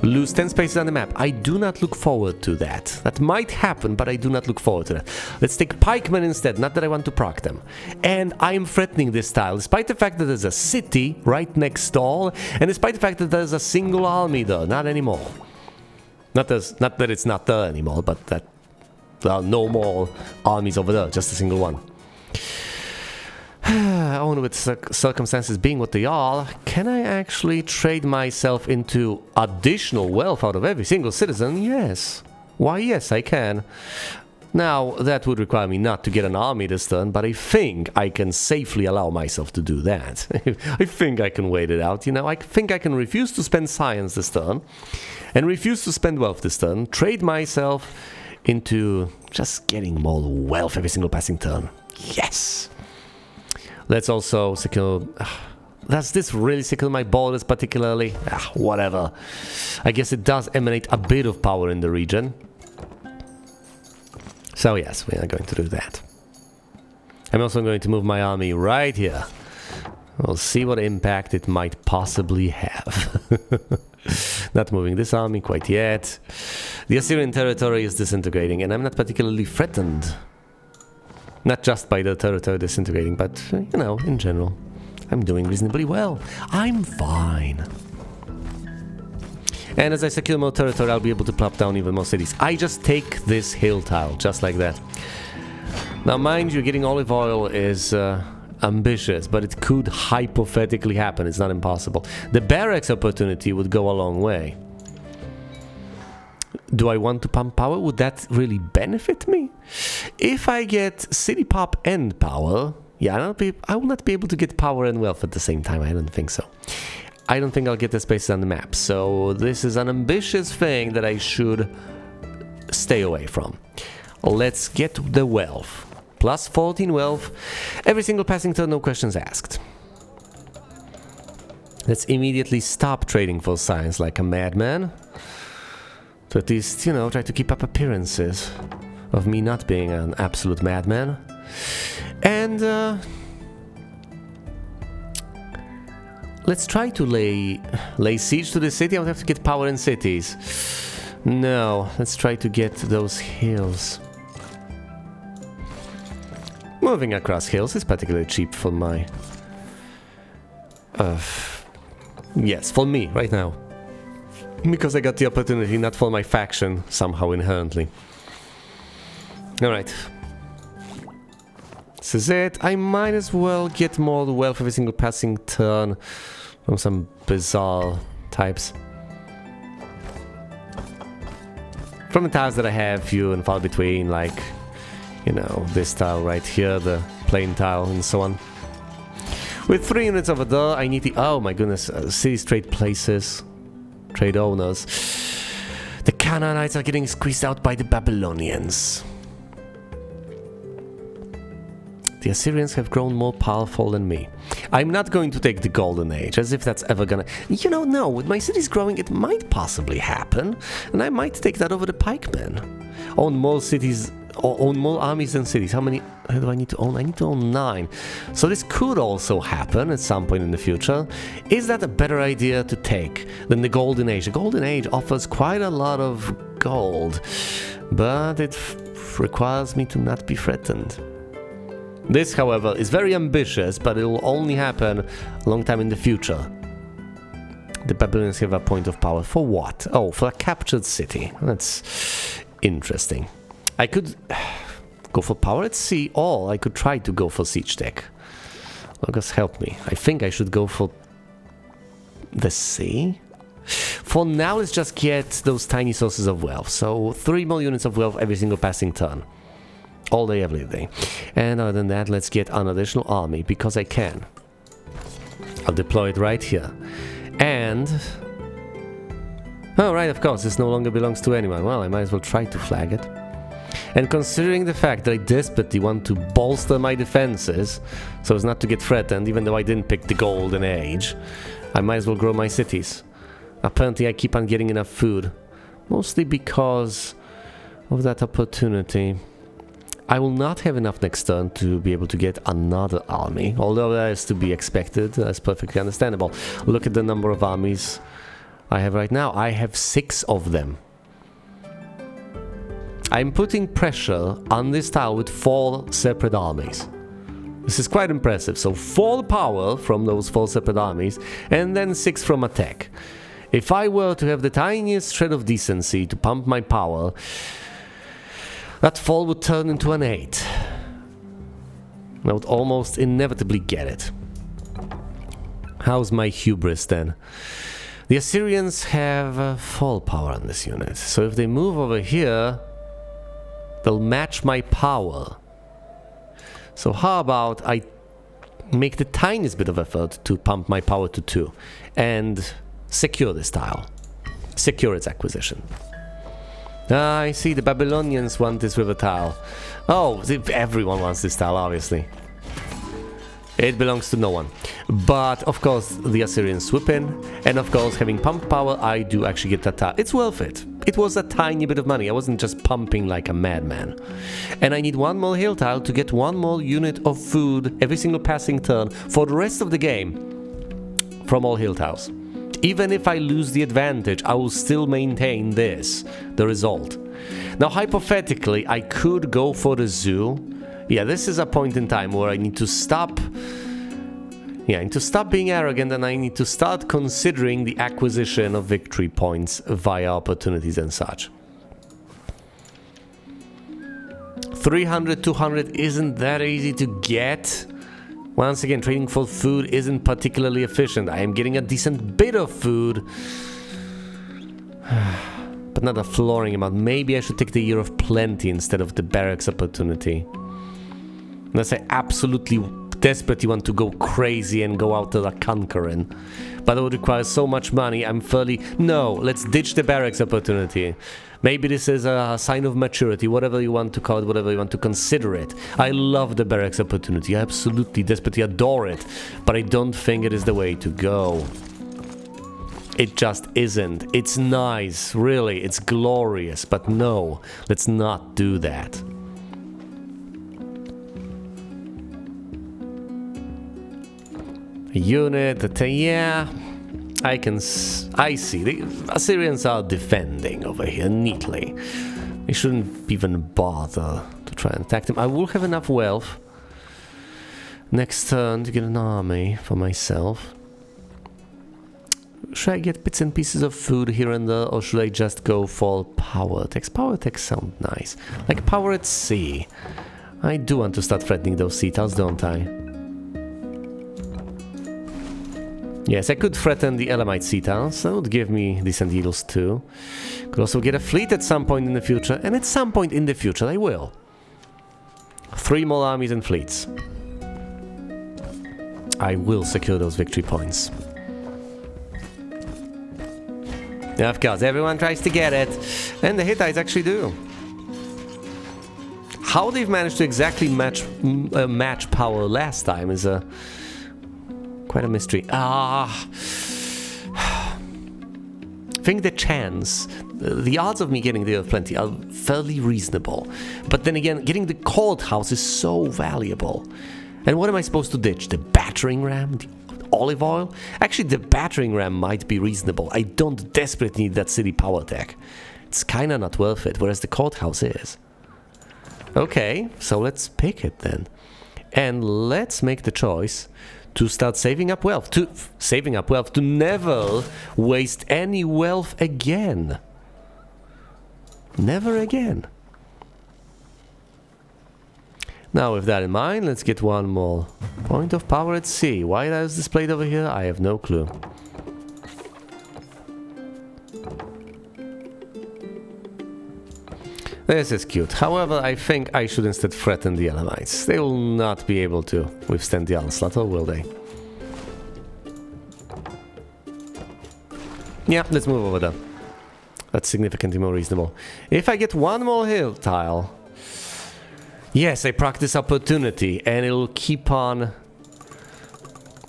Lose 10 spaces on the map. I do not look forward to that. That might happen, but I do not look forward to that. Let's take pikemen instead, not that I want to proc them. And I am threatening this tile, despite the fact that there's a city right next door, and despite the fact that there's a single army there. Not anymore. Not that it's not there anymore, but that there are no more armies over there, just a single one. Only with circumstances being what they are, can I actually trade myself into additional wealth out of every single citizen? Yes. Why, yes, I can. Now, that would require me not to get an army this turn, but I think I can safely allow myself to do that. I think I can wait it out, you know. I think I can refuse to spend science this turn, and refuse to spend wealth this turn, trade myself into just getting more wealth every single passing turn. Yes! Let's also secure... Does this really secure my borders particularly? Whatever. I guess it does emanate a bit of power in the region. So yes, we are going to do that. I'm also going to move my army right here. We'll see what impact it might possibly have. Not moving this army quite yet. The Assyrian territory is disintegrating, and I'm not particularly threatened. Not just by the territory disintegrating, but, you know, in general. I'm doing reasonably well. I'm fine. And as I secure more territory, I'll be able to plop down even more cities. I just take this hill tile, just like that. Now, mind you, getting olive oil is ambitious, but it could hypothetically happen. It's not impossible. The barracks opportunity would go a long way. Do I want to pump power? Would that really benefit me? If I get city pop and power, yeah, I will not be able to get power and wealth at the same time. I don't think so. I don't think I'll get the spaces on the map. So this is an ambitious thing that I should stay away from. Let's get the wealth. Plus 14 wealth. Every single passing turn, no questions asked. Let's immediately stop trading for science like a madman. To at least, you know, try to keep up appearances of me not being an absolute madman. And let's try to lay siege to the city. I would have to get power in cities. No, let's try to get those hills. Moving across hills is particularly cheap for my... yes, for me, right now. Because I got the opportunity, not for my faction, somehow inherently. Alright. This is it. I might as well get more wealth every single passing turn from some bizarre types. From the tiles that I have, few and far between, like, you know, this tile right here, the plain tile, and so on. With 3 units over there, I need the... Oh my goodness, cities, trade places, trade owners. The Canaanites are getting squeezed out by the Babylonians. The Assyrians have grown more powerful than me. I'm not going to take the Golden Age, as if that's ever gonna... You know, no, with my cities growing, it might possibly happen, and I might take that over the pikemen. Own more cities, or own more armies than cities. How many do I need to own? I need to own 9. So this could also happen at some point in the future. Is that a better idea to take than the Golden Age? The Golden Age offers quite a lot of gold, but it requires me to not be threatened. This, however, is very ambitious, but it will only happen a long time in the future. The Babylonians have a point of power. For what? Oh, for a captured city. That's interesting. I could Go for power at sea, or I could try to go for siege tech. Lucas, help me. I think I should go for the sea. For now, let's just get those tiny sources of wealth. So 3 more units of wealth every single passing turn. All day, every day. And other than that, let's get an additional army, because I can. I'll deploy it right here. And... oh, right, of course, this no longer belongs to anyone. Well, I might as well try to flag it. And considering the fact that I desperately want to bolster my defenses, so as not to get threatened, even though I didn't pick the golden age, I might as well grow my cities. Apparently I keep on getting enough food, mostly because of that opportunity. I will not have enough next turn to be able to get another army, although that is to be expected. That's perfectly understandable. Look at the number of armies I have right now. I have 6 of them. I'm putting pressure on this tile with 4 separate armies. This is quite impressive. So 4 power from those 4 separate armies, and then 6 from attack. If I were to have the tiniest shred of decency to pump my power, that fall would turn into an 8. I would almost inevitably get it. How's my hubris then? The Assyrians have fall power on this unit, so if they move over here, they'll match my power. So how about I make the tiniest bit of effort to pump my power to 2 and secure this tile. Secure its acquisition. Ah, I see, the Babylonians want this river tile. Oh, everyone wants this tile, obviously. It belongs to no one. But, of course, the Assyrians swoop in, and of course, having pump power, I do actually get that tile. It's worth it. It was a tiny bit of money. I wasn't just pumping like a madman. And I need 1 more hill tile to get 1 more unit of food every single passing turn for the rest of the game from all hill tiles. Even if I lose the advantage, I will still maintain this, the result. Now, hypothetically, I could go for the zoo. Yeah, this is a point in time where I need to stop... yeah, I need to stop being arrogant, and I need to start considering the acquisition of victory points via opportunities and such. 300, 200 isn't that easy to get. Once again, trading for food isn't particularly efficient. I am getting a decent bit of food, but not a flooring amount. Maybe I should take the Year of Plenty instead of the barracks opportunity. Unless I absolutely desperately want to go crazy and go out to the conquering. But it would require so much money, I'm fairly... no, let's ditch the barracks opportunity. Maybe this is a sign of maturity, whatever you want to call it, whatever you want to consider it. I love the barracks opportunity, I absolutely, desperately adore it. But I don't think it is the way to go. It just isn't. It's nice, really, it's glorious, but no, let's not do that. Unit, yeah, I see, the Assyrians are defending over here neatly. We shouldn't even bother to try and attack them. I will have enough wealth next turn to get an army for myself. Should I get bits and pieces of food here and there, or should I just go for power attacks? Power attacks sound nice, like power at sea. I do want to start threatening those sea tiles, don't I? Yes, I could threaten the Elamite sea tiles. That would give me decent yields too. Could also get a fleet at some point in the future, and at some point in the future I will. 3 more armies and fleets. I will secure those victory points. Yeah, of course, everyone tries to get it, and the Hittites actually do. How they've managed to exactly match power last time is quite a mystery. I think the chance, the odds of me getting the Year of Plenty are fairly reasonable. But then again, getting the courthouse is so valuable. And what am I supposed to ditch? The battering ram? The olive oil? Actually, the battering ram might be reasonable. I don't desperately need that city power tech. It's kinda not worth it, whereas the courthouse is. Okay, so let's pick it then. And let's make the choice to start saving up wealth, to never waste any wealth again. Never again. Now with that in mind, let's get one more point of power at sea. Why that is displayed over here, I have no clue. This is cute. However, I think I should instead threaten the Elamites. They will not be able to withstand the onslaught, or will they? Yeah, let's move over there. That's significantly more reasonable. If I get one more hill tile... Yes, I practice opportunity, and it'll keep on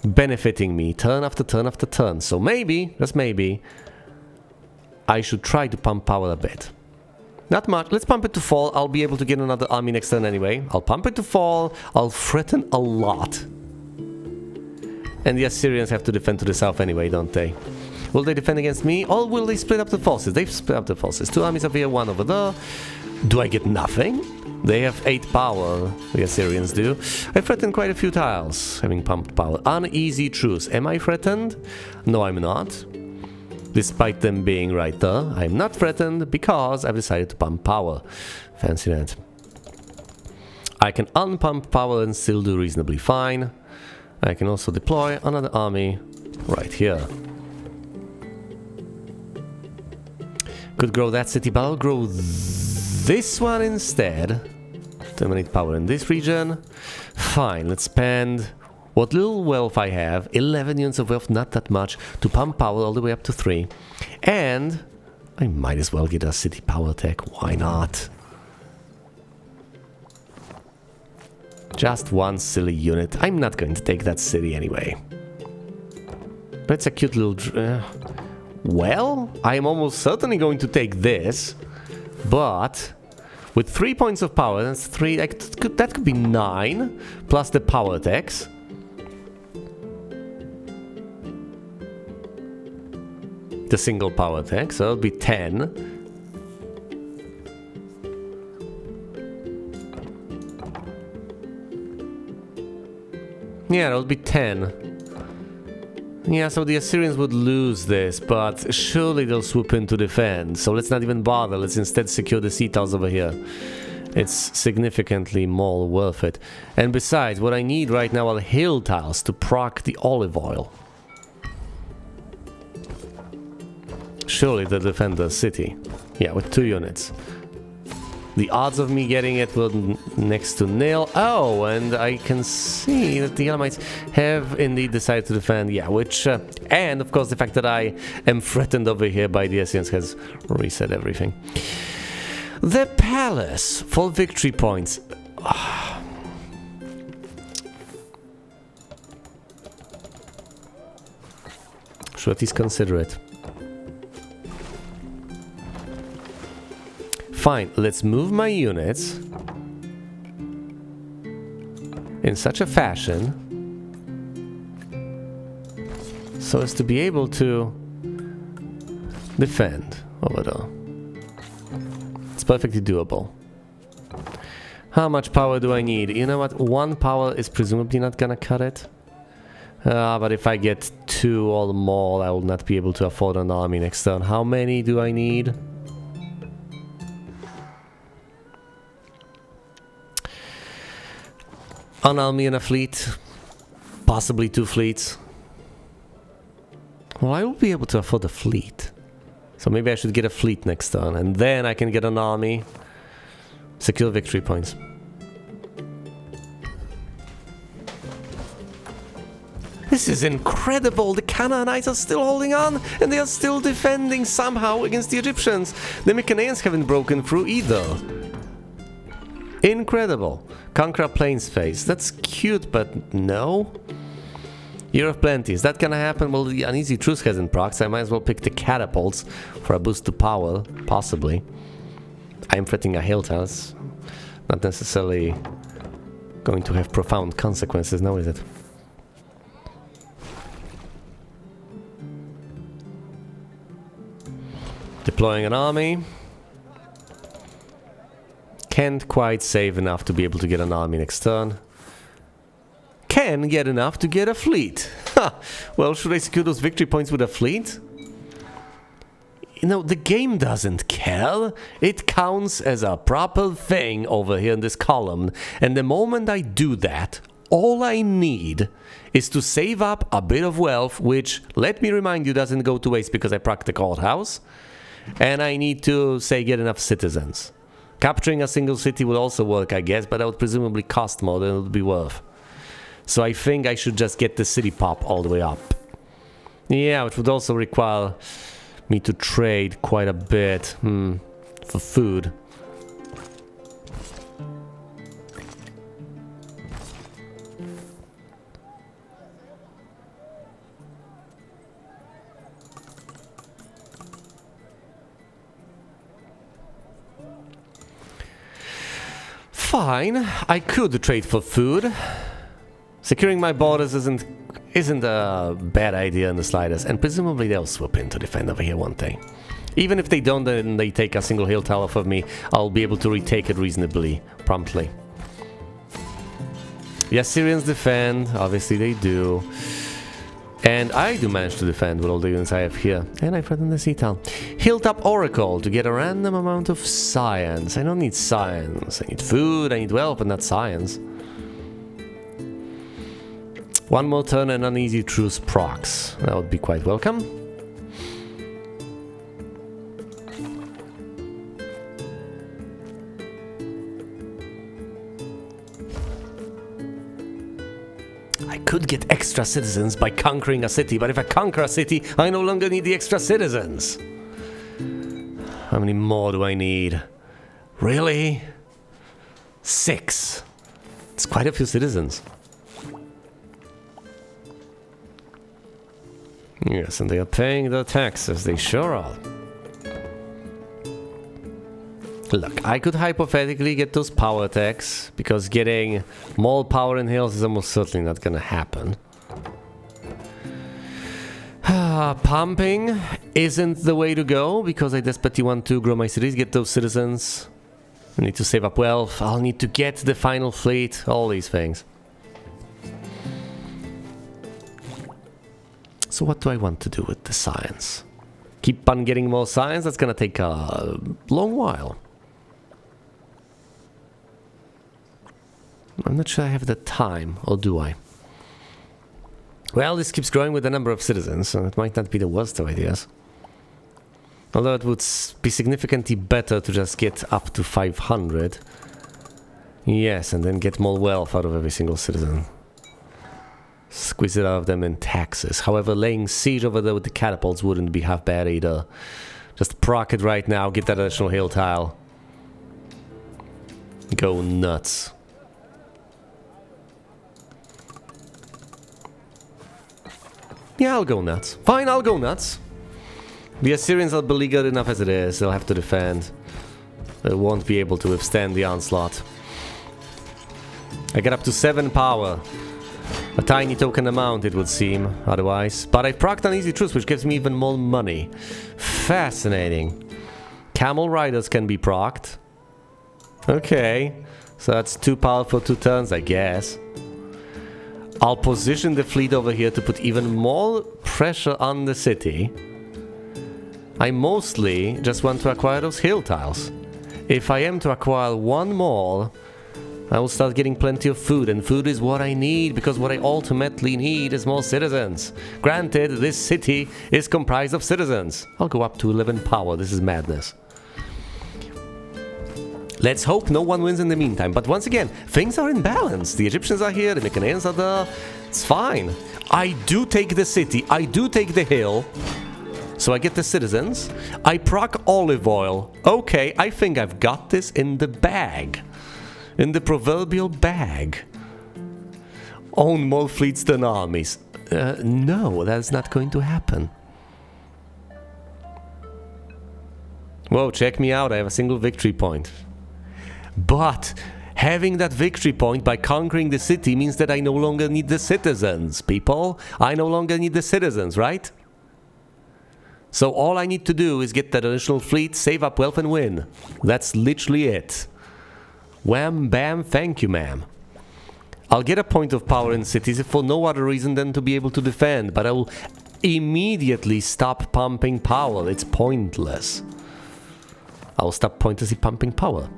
benefiting me turn after turn after turn. So maybe, just maybe, I should try to pump power a bit. Not much. Let's pump it to fall. I'll be able to get another army next turn anyway. I'll pump it to fall. I'll threaten a lot. And the Assyrians have to defend to the south anyway, don't they? Will they defend against me, or will they split up the forces? They've split up the forces. 2 armies over here, 1 over there. Do I get nothing? They have 8 power, the Assyrians do. I threatened quite a few tiles, having pumped power. Uneasy truce. Am I threatened? No, I'm not. Despite them being right there, I'm not threatened because I've decided to pump power. Fancy that. I can unpump power and still do reasonably fine. I can also deploy another army right here. Could grow that city, but I'll grow this one instead. Terminate power in this region. Fine, let's spend what little wealth I have, 11 units of wealth, not that much, to pump power all the way up to 3. And I might as well get a city power tech, why not? Just one silly unit. I'm not going to take that city anyway. But it's a cute little... well, I am almost certainly going to take this, but with 3 points of power, that's 3, that could be 9, plus the power tax. The single power tax, so it'll be 10. Yeah, it'll be 10. Yeah, so the Assyrians would lose this, but surely they'll swoop in to defend. So let's not even bother, let's instead secure the sea tiles over here. It's significantly more worth it. And besides, what I need right now are hill tiles to proc the olive oil. Surely they'll defend the city. Yeah, with 2 units. The odds of me getting it were next to nil. Oh, and I can see that the Elamites have indeed decided to defend. Yeah, which... and, of course, the fact that I am threatened over here by the Assyrians has reset everything. The palace for victory points. Should at least consider it. Fine, let's move my units in such a fashion so as to be able to defend over there. It's perfectly doable. How much power do I need? You know what? 1 power is presumably not gonna cut it. But if I get 2 or more, I will not be able to afford an army next turn. How many do I need? An army and a fleet, possibly 2 fleets. Well, I will be able to afford a fleet. So maybe I should get a fleet next turn, and then I can get an army, secure victory points. This is incredible! The Canaanites are still holding on, and they are still defending somehow against the Egyptians. The Mycenaeans haven't broken through either. Incredible. Conquer plain space. That's cute, but no. Year of Plenty. Is that gonna happen? Well, the Uneasy Truce hasn't procced, so I might as well pick the catapults for a boost to power, possibly. I'm threatening a hill toss. Not necessarily going to have profound consequences, now is it? Deploying an army. Can't quite save enough to be able to get an army next turn. Can get enough to get a fleet. Ha! Well, should I secure those victory points with a fleet? you know, the game doesn't care. It counts as a proper thing over here in this column. And the moment I do that, all I need is to save up a bit of wealth, which, let me remind you, doesn't go to waste because I proc the courthouse. And I need to, say, get enough citizens. Capturing a single city would also work, I guess, but that would presumably cost more than it would be worth. So I think I should just get the city pop all the way up. Yeah, which would also require me to trade quite a bit for food. Fine, I could trade for food. Securing my borders isn't a bad idea in the slightest, and presumably they'll swoop in to defend over here one day. Even if they don't and they take a single hill tower from me, I'll be able to retake it reasonably promptly. The Assyrians defend, obviously they do. And I do manage to defend with all the units I have here. And I threaten the sea town. Hilltop Oracle to get a random amount of science. I don't need science. I need food, I need wealth, but not science. One more turn and uneasy truce procs. That would be quite welcome. I could get extra citizens by conquering a city, but if I conquer a city, I no longer need the extra citizens. How many more do I need? Really? 6. It's quite a few citizens. Yes, and they are paying their taxes, they sure are. Look, I could hypothetically get those power attacks, because getting more power in hills is almost certainly not gonna happen. Pumping isn't the way to go, because I desperately want to grow my cities, get those citizens. I need to save up wealth, I'll need to get the final fleet, all these things. So what do I want to do with the science? Keep on getting more science? That's gonna take a long while. I'm not sure I have the time, or do I? Well, this keeps growing with the number of citizens, so it might not be the worst of ideas. Although it would be significantly better to just get up to 500. Yes, and then get more wealth out of every single citizen. Squeeze it out of them in taxes. However, laying siege over there with the catapults wouldn't be half bad either. Just proc it right now, get that additional hill tile. Go nuts. Yeah, I'll go nuts. Fine, I'll go nuts. The Assyrians are beleaguered enough as it is. They'll have to defend. They won't be able to withstand the onslaught. I get up to 7 power. A tiny token amount, it would seem, otherwise. But I've procced an easy truce, which gives me even more money. Fascinating. Camel riders can be procced. Okay. So that's 2 power for 2 turns, I guess. I'll position the fleet over here to put even more pressure on the city. I mostly just want to acquire those hill tiles. If I am to acquire one more, I will start getting plenty of food, and food is what I need, because what I ultimately need is more citizens. Granted, this city is comprised of citizens. I'll go up to 11 power, this is madness. Let's hope no one wins in the meantime, but once again, things are in balance. The Egyptians are here, the Mytannians are there, it's fine. I do take the city, I do take the hill, so I get the citizens. I proc olive oil. Okay, I think I've got this in the bag. In the proverbial bag. Own more fleets than armies. No, that's not going to happen. Whoa, check me out, I have a single victory point. But having that victory point by conquering the city means that I no longer need the citizens, people. I no longer need the citizens, right? So all I need to do is get that additional fleet, save up wealth and win. That's literally it. Wham, bam, thank you, ma'am. I'll get a point of power in cities if for no other reason than to be able to defend, but I will immediately stop pumping power. It's pointless. I'll stop pointlessly pumping power.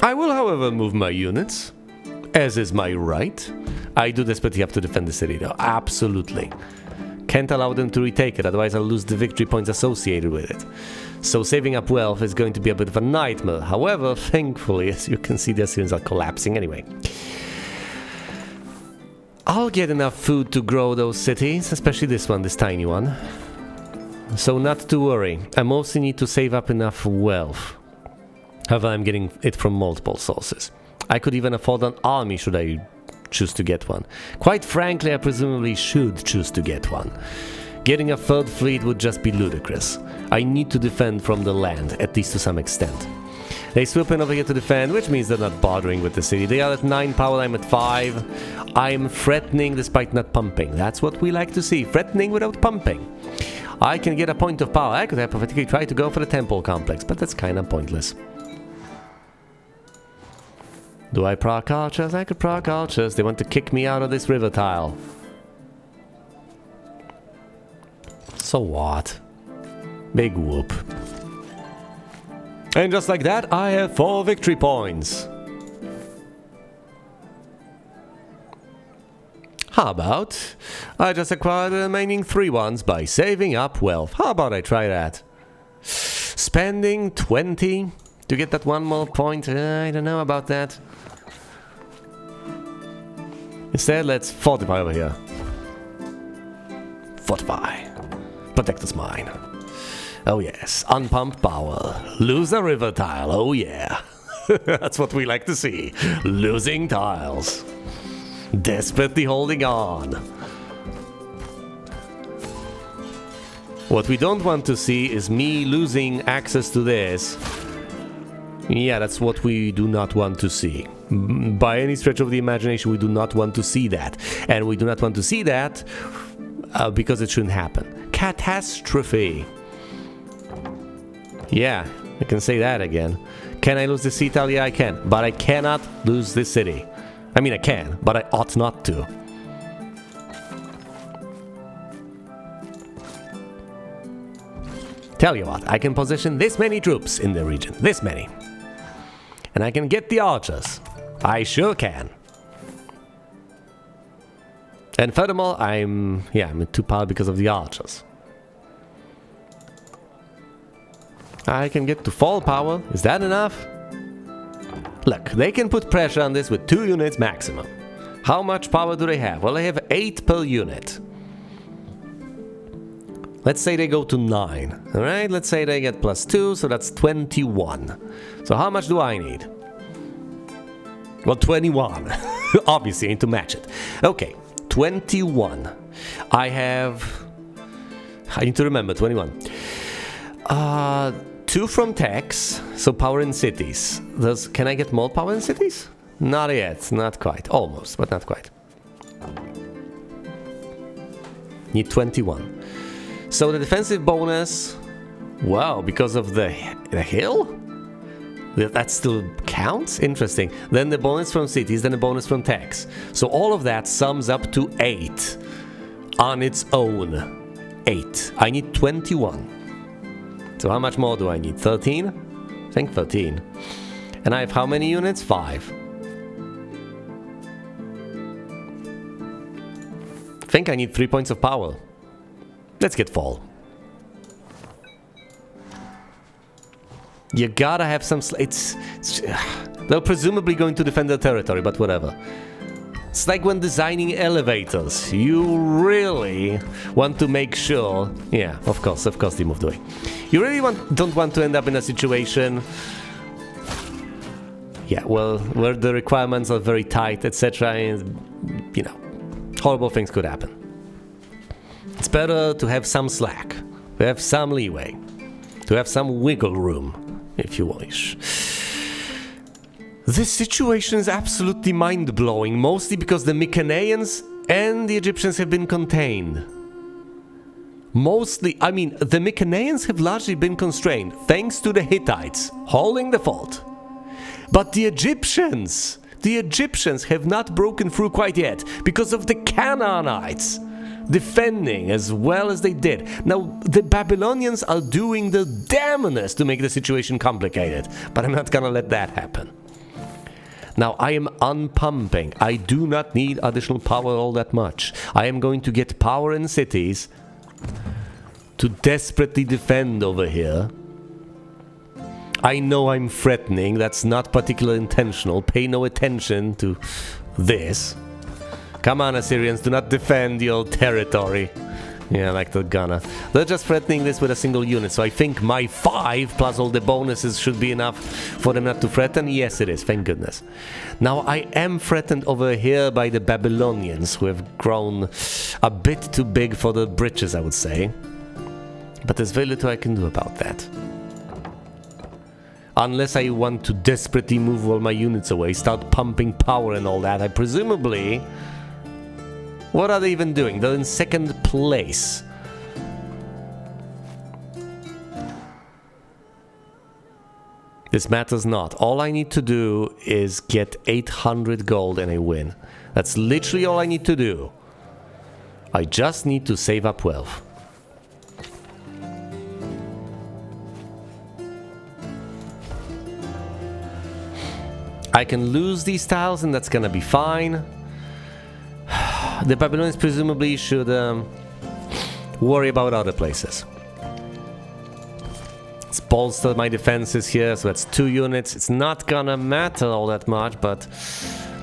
I will, however, move my units, as is my right. I do desperately have to defend the city, though. Absolutely. Can't allow them to retake it, otherwise I'll lose the victory points associated with it. So saving up wealth is going to be a bit of a nightmare. However, thankfully, as you can see, the Assyrians are collapsing anyway. I'll get enough food to grow those cities, especially this one, this tiny one. So not to worry. I mostly need to save up enough wealth. However, I'm getting it from multiple sources. I could even afford an army should I choose to get one. Quite frankly, I presumably should choose to get one. Getting a third fleet would just be ludicrous. I need to defend from the land, at least to some extent. They swoop in over here to defend, which means they're not bothering with the city. They are at 9 power, I'm at 5. I'm threatening despite not pumping. That's what we like to see, threatening without pumping. I can get a point of power. I could hypothetically try to go for the temple complex, but that's kind of pointless. Do I proc archers? I could proc archers. They want to kick me out of this river tile. So what? Big whoop. And just like that, I have 4 victory points. How about I just acquire the remaining 3 ones by saving up wealth? How about I try that? Spending 20 to get that 1 more point? I don't know about that. Instead, let's fortify over here. Fortify. Protector's mine. Oh yes, unpumped power. Lose a river tile, oh yeah. That's what we like to see. Losing tiles. Desperately holding on. What we don't want to see is me losing access to this. Yeah, that's what we do not want to see. By any stretch of the imagination, we do not want to see that. And we do not want to see that because it shouldn't happen. Catastrophe. Yeah, I can say that again. Can I lose this city? Yeah, I can. But I cannot lose this city. I mean, I can, but I ought not to. Tell you what, I can position this many troops in the region. This many. And I can get the archers. I sure can. And furthermore, I'm at 2 power because of the archers. I can get to 4 power. Is that enough? Look, they can put pressure on this with 2 units maximum. How much power do they have? Well, they have 8 per unit. Let's say they go to 9. Alright, let's say they get +2, so that's 21. So how much do I need? Well, 21. Obviously, I need to match it. Okay, 21. I need to remember, 21. 2 from tax, so power in cities. Can I get more power in cities? Not yet, not quite. Almost, but not quite. Need 21. So the defensive bonus, wow, because of the hill? That still counts? Interesting. Then the bonus from cities, then the bonus from tax. So all of that sums up to 8 on its own. 8. I need 21. So how much more do I need? 13? I think 13. And I have how many units? 5. I think I need 3 points of power. Let's get fall. You gotta have some... They're presumably going to defend their territory, but whatever. It's like when designing elevators. You really want to make sure... Yeah, of course they moved away. You really don't want to end up in a situation... Yeah, well, where the requirements are very tight, etc. And, you know, horrible things could happen. It's better to have some slack, to have some leeway, to have some wiggle room, if you wish. This situation is absolutely mind-blowing, mostly because the Mycenaeans and the Egyptians have been contained. Mostly, I mean, the Mycenaeans have largely been constrained, thanks to the Hittites holding the fort. But the Egyptians, the Egyptians have not broken through quite yet because of the Canaanites defending as well as they did. Now, the Babylonians are doing the damnedest to make the situation complicated, but I'm not gonna let that happen. Now, I am unpumping. I do not need additional power all that much. I am going to get power in cities to desperately defend over here. I know I'm threatening. That's not particularly intentional. Pay no attention to this. Come on, Assyrians, do not defend your territory. Yeah, like they're gonna. They're just threatening this with a single unit, so I think my 5 plus all the bonuses should be enough for them not to threaten. Yes, it is, thank goodness. Now, I am threatened over here by the Babylonians, who have grown a bit too big for the britches, I would say. But there's very little I can do about that. Unless I want to desperately move all my units away, start pumping power and all that, I presumably... What are they even doing? They're in second place. This matters not. All I need to do is get 800 gold and I win. That's literally all I need to do. I just need to save up wealth. I can lose these tiles and that's gonna be fine. The Babylonians presumably should worry about other places. Let's bolster my defenses here, so that's 2 units. It's not gonna matter all that much, but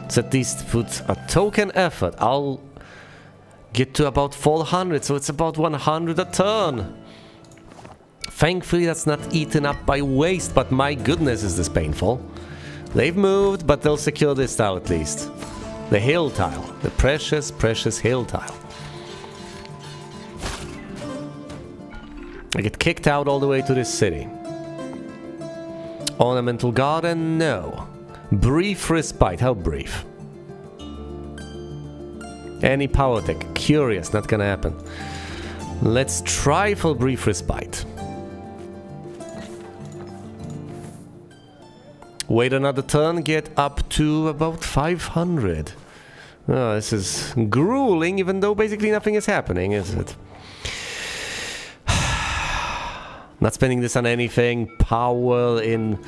let's at least put a token effort. I'll get to about 400, so it's about 100 a turn. Thankfully that's not eaten up by waste, but my goodness is this painful. They've moved, but they'll secure this tile at least. The hill tile. The precious, precious hill tile. I get kicked out all the way to this city. Ornamental garden? No. Brief respite. How brief? Any power tech? Curious. Not gonna happen. Let's try for brief respite. Wait another turn, get up to about 500. Oh, this is grueling, even though basically nothing is happening, is it? Not spending this on anything. Power in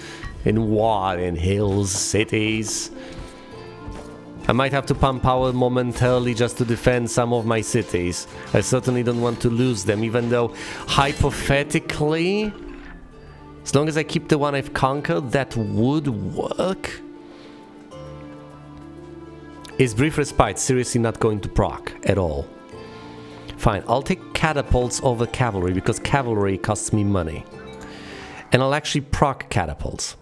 what? In hills, cities. I might have to pump power momentarily just to defend some of my cities. I certainly don't want to lose them, even though hypothetically... As long as I keep the one I've conquered, that would work. Is Brief Respite seriously not going to proc at all? Fine, I'll take catapults over cavalry because cavalry costs me money. And I'll actually proc catapults.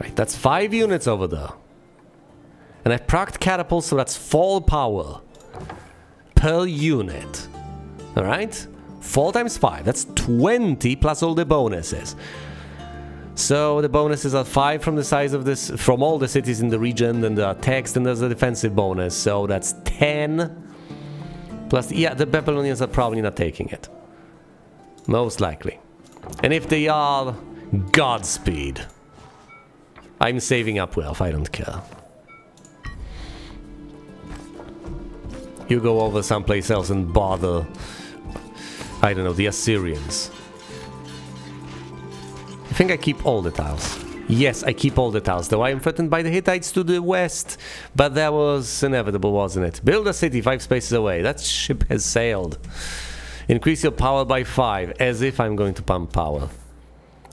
Right, that's 5 units over there. And I've procced catapults, so that's 4 power per unit. Alright? 4 times 5, that's 20 plus all the bonuses. So the bonuses are 5 from the size of this, from all the cities in the region, and the text, and there's a defensive bonus, so that's 10. Plus, yeah, the Babylonians are probably not taking it. Most likely. And if they are, Godspeed. I'm saving up wealth, I don't care. You go over someplace else and bother, I don't know, the Assyrians. I think I keep all the tiles. Yes, I keep all the tiles, though I am threatened by the Hittites to the west. But that was inevitable, wasn't it? Build a city 5 spaces away. That ship has sailed. Increase your power by 5, as if I'm going to pump power.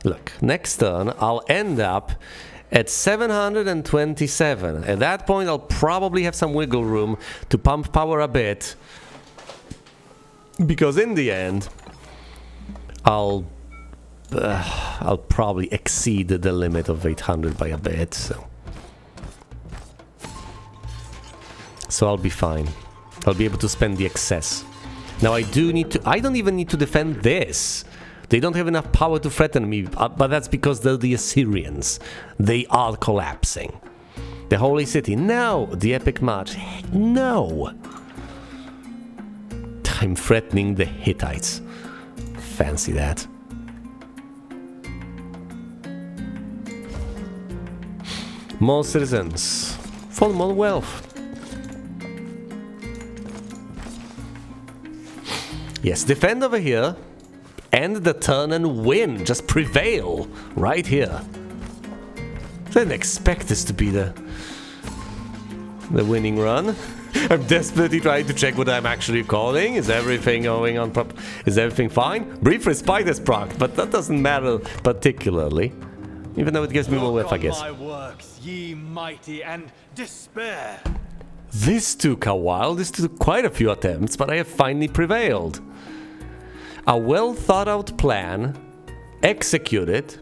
Look, next turn I'll end up at 727. At that point I'll probably have some wiggle room to pump power a bit. Because in the end, I'll probably exceed the limit of 800 by a bit, so I'll be fine. I'll be able to spend the excess. Now I don't even need to defend this. They don't have enough power to threaten me, but that's because they're the Assyrians. They are collapsing. The Holy City. No. The Epic March. Heck no. I'm threatening the Hittites. Fancy that. More citizens. For more wealth. Yes, defend over here. End the turn and win. Just prevail. Right here. I didn't expect this to be the winning run. I'm desperately trying to check what I'm actually calling. Is everything going on Is everything fine? Brief respite is proc, but that doesn't matter particularly. Even though it gives me more wealth, I guess. My works, ye mighty, and despair. This took a while. This took quite a few attempts, but I have finally prevailed. A well thought out plan, executed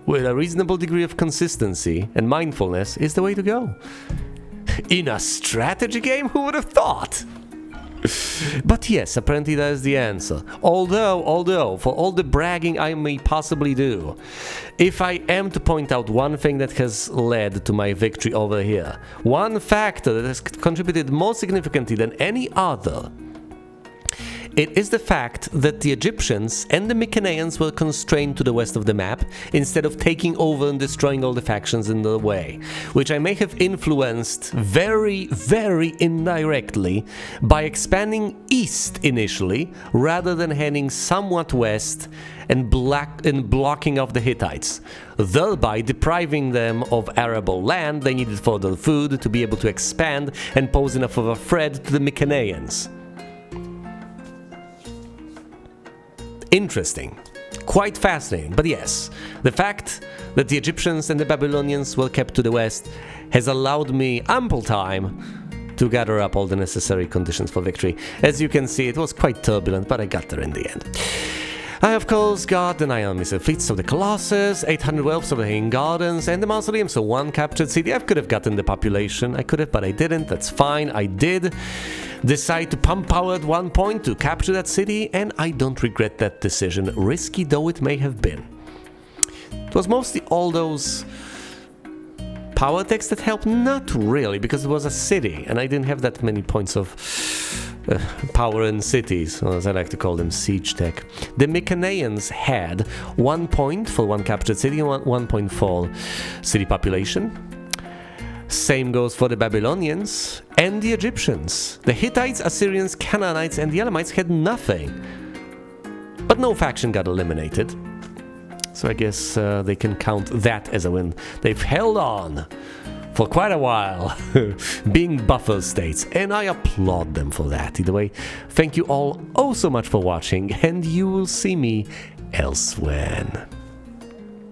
with a reasonable degree of consistency and mindfulness is the way to go. In a strategy game, who would have thought? But yes, apparently that is the answer. Although, for all the bragging I may possibly do, if I am to point out one thing that has led to my victory over here, one factor that has contributed more significantly than any other, it is the fact that the Egyptians and the Mycenaeans were constrained to the west of the map instead of taking over and destroying all the factions in the way, which I may have influenced very, very indirectly by expanding east initially rather than heading somewhat west and blocking off the Hittites, thereby depriving them of arable land they needed for their food to be able to expand and pose enough of a threat to the Mycenaeans. Interesting. Quite fascinating, but yes, the fact that the Egyptians and the Babylonians were kept to the west has allowed me ample time to gather up all the necessary conditions for victory. As you can see, it was quite turbulent, but I got there in the end. I, of course, got the 9 missile fleets of the Colossus, 800 wealths of the Hanging Gardens, and the Mausoleum, so one captured city. I could have gotten the population, I could have, but I didn't. That's fine, I did decide to pump power at one point to capture that city, and I don't regret that decision, risky though it may have been. It was mostly all those power techs that helped? Not really, because it was a city, and I didn't have that many points of power in cities, or as I like to call them, siege tech. The Mycenaeans had 1 point for one captured city and 1 point for city population. Same goes for the Babylonians and the Egyptians. The Hittites, Assyrians, Canaanites, and the Elamites had nothing. But no faction got eliminated. So I guess they can count that as a win. They've held on for quite a while, being buffer states, and I applaud them for that. Either way, thank you all oh so much for watching, and you will see me elsewhere.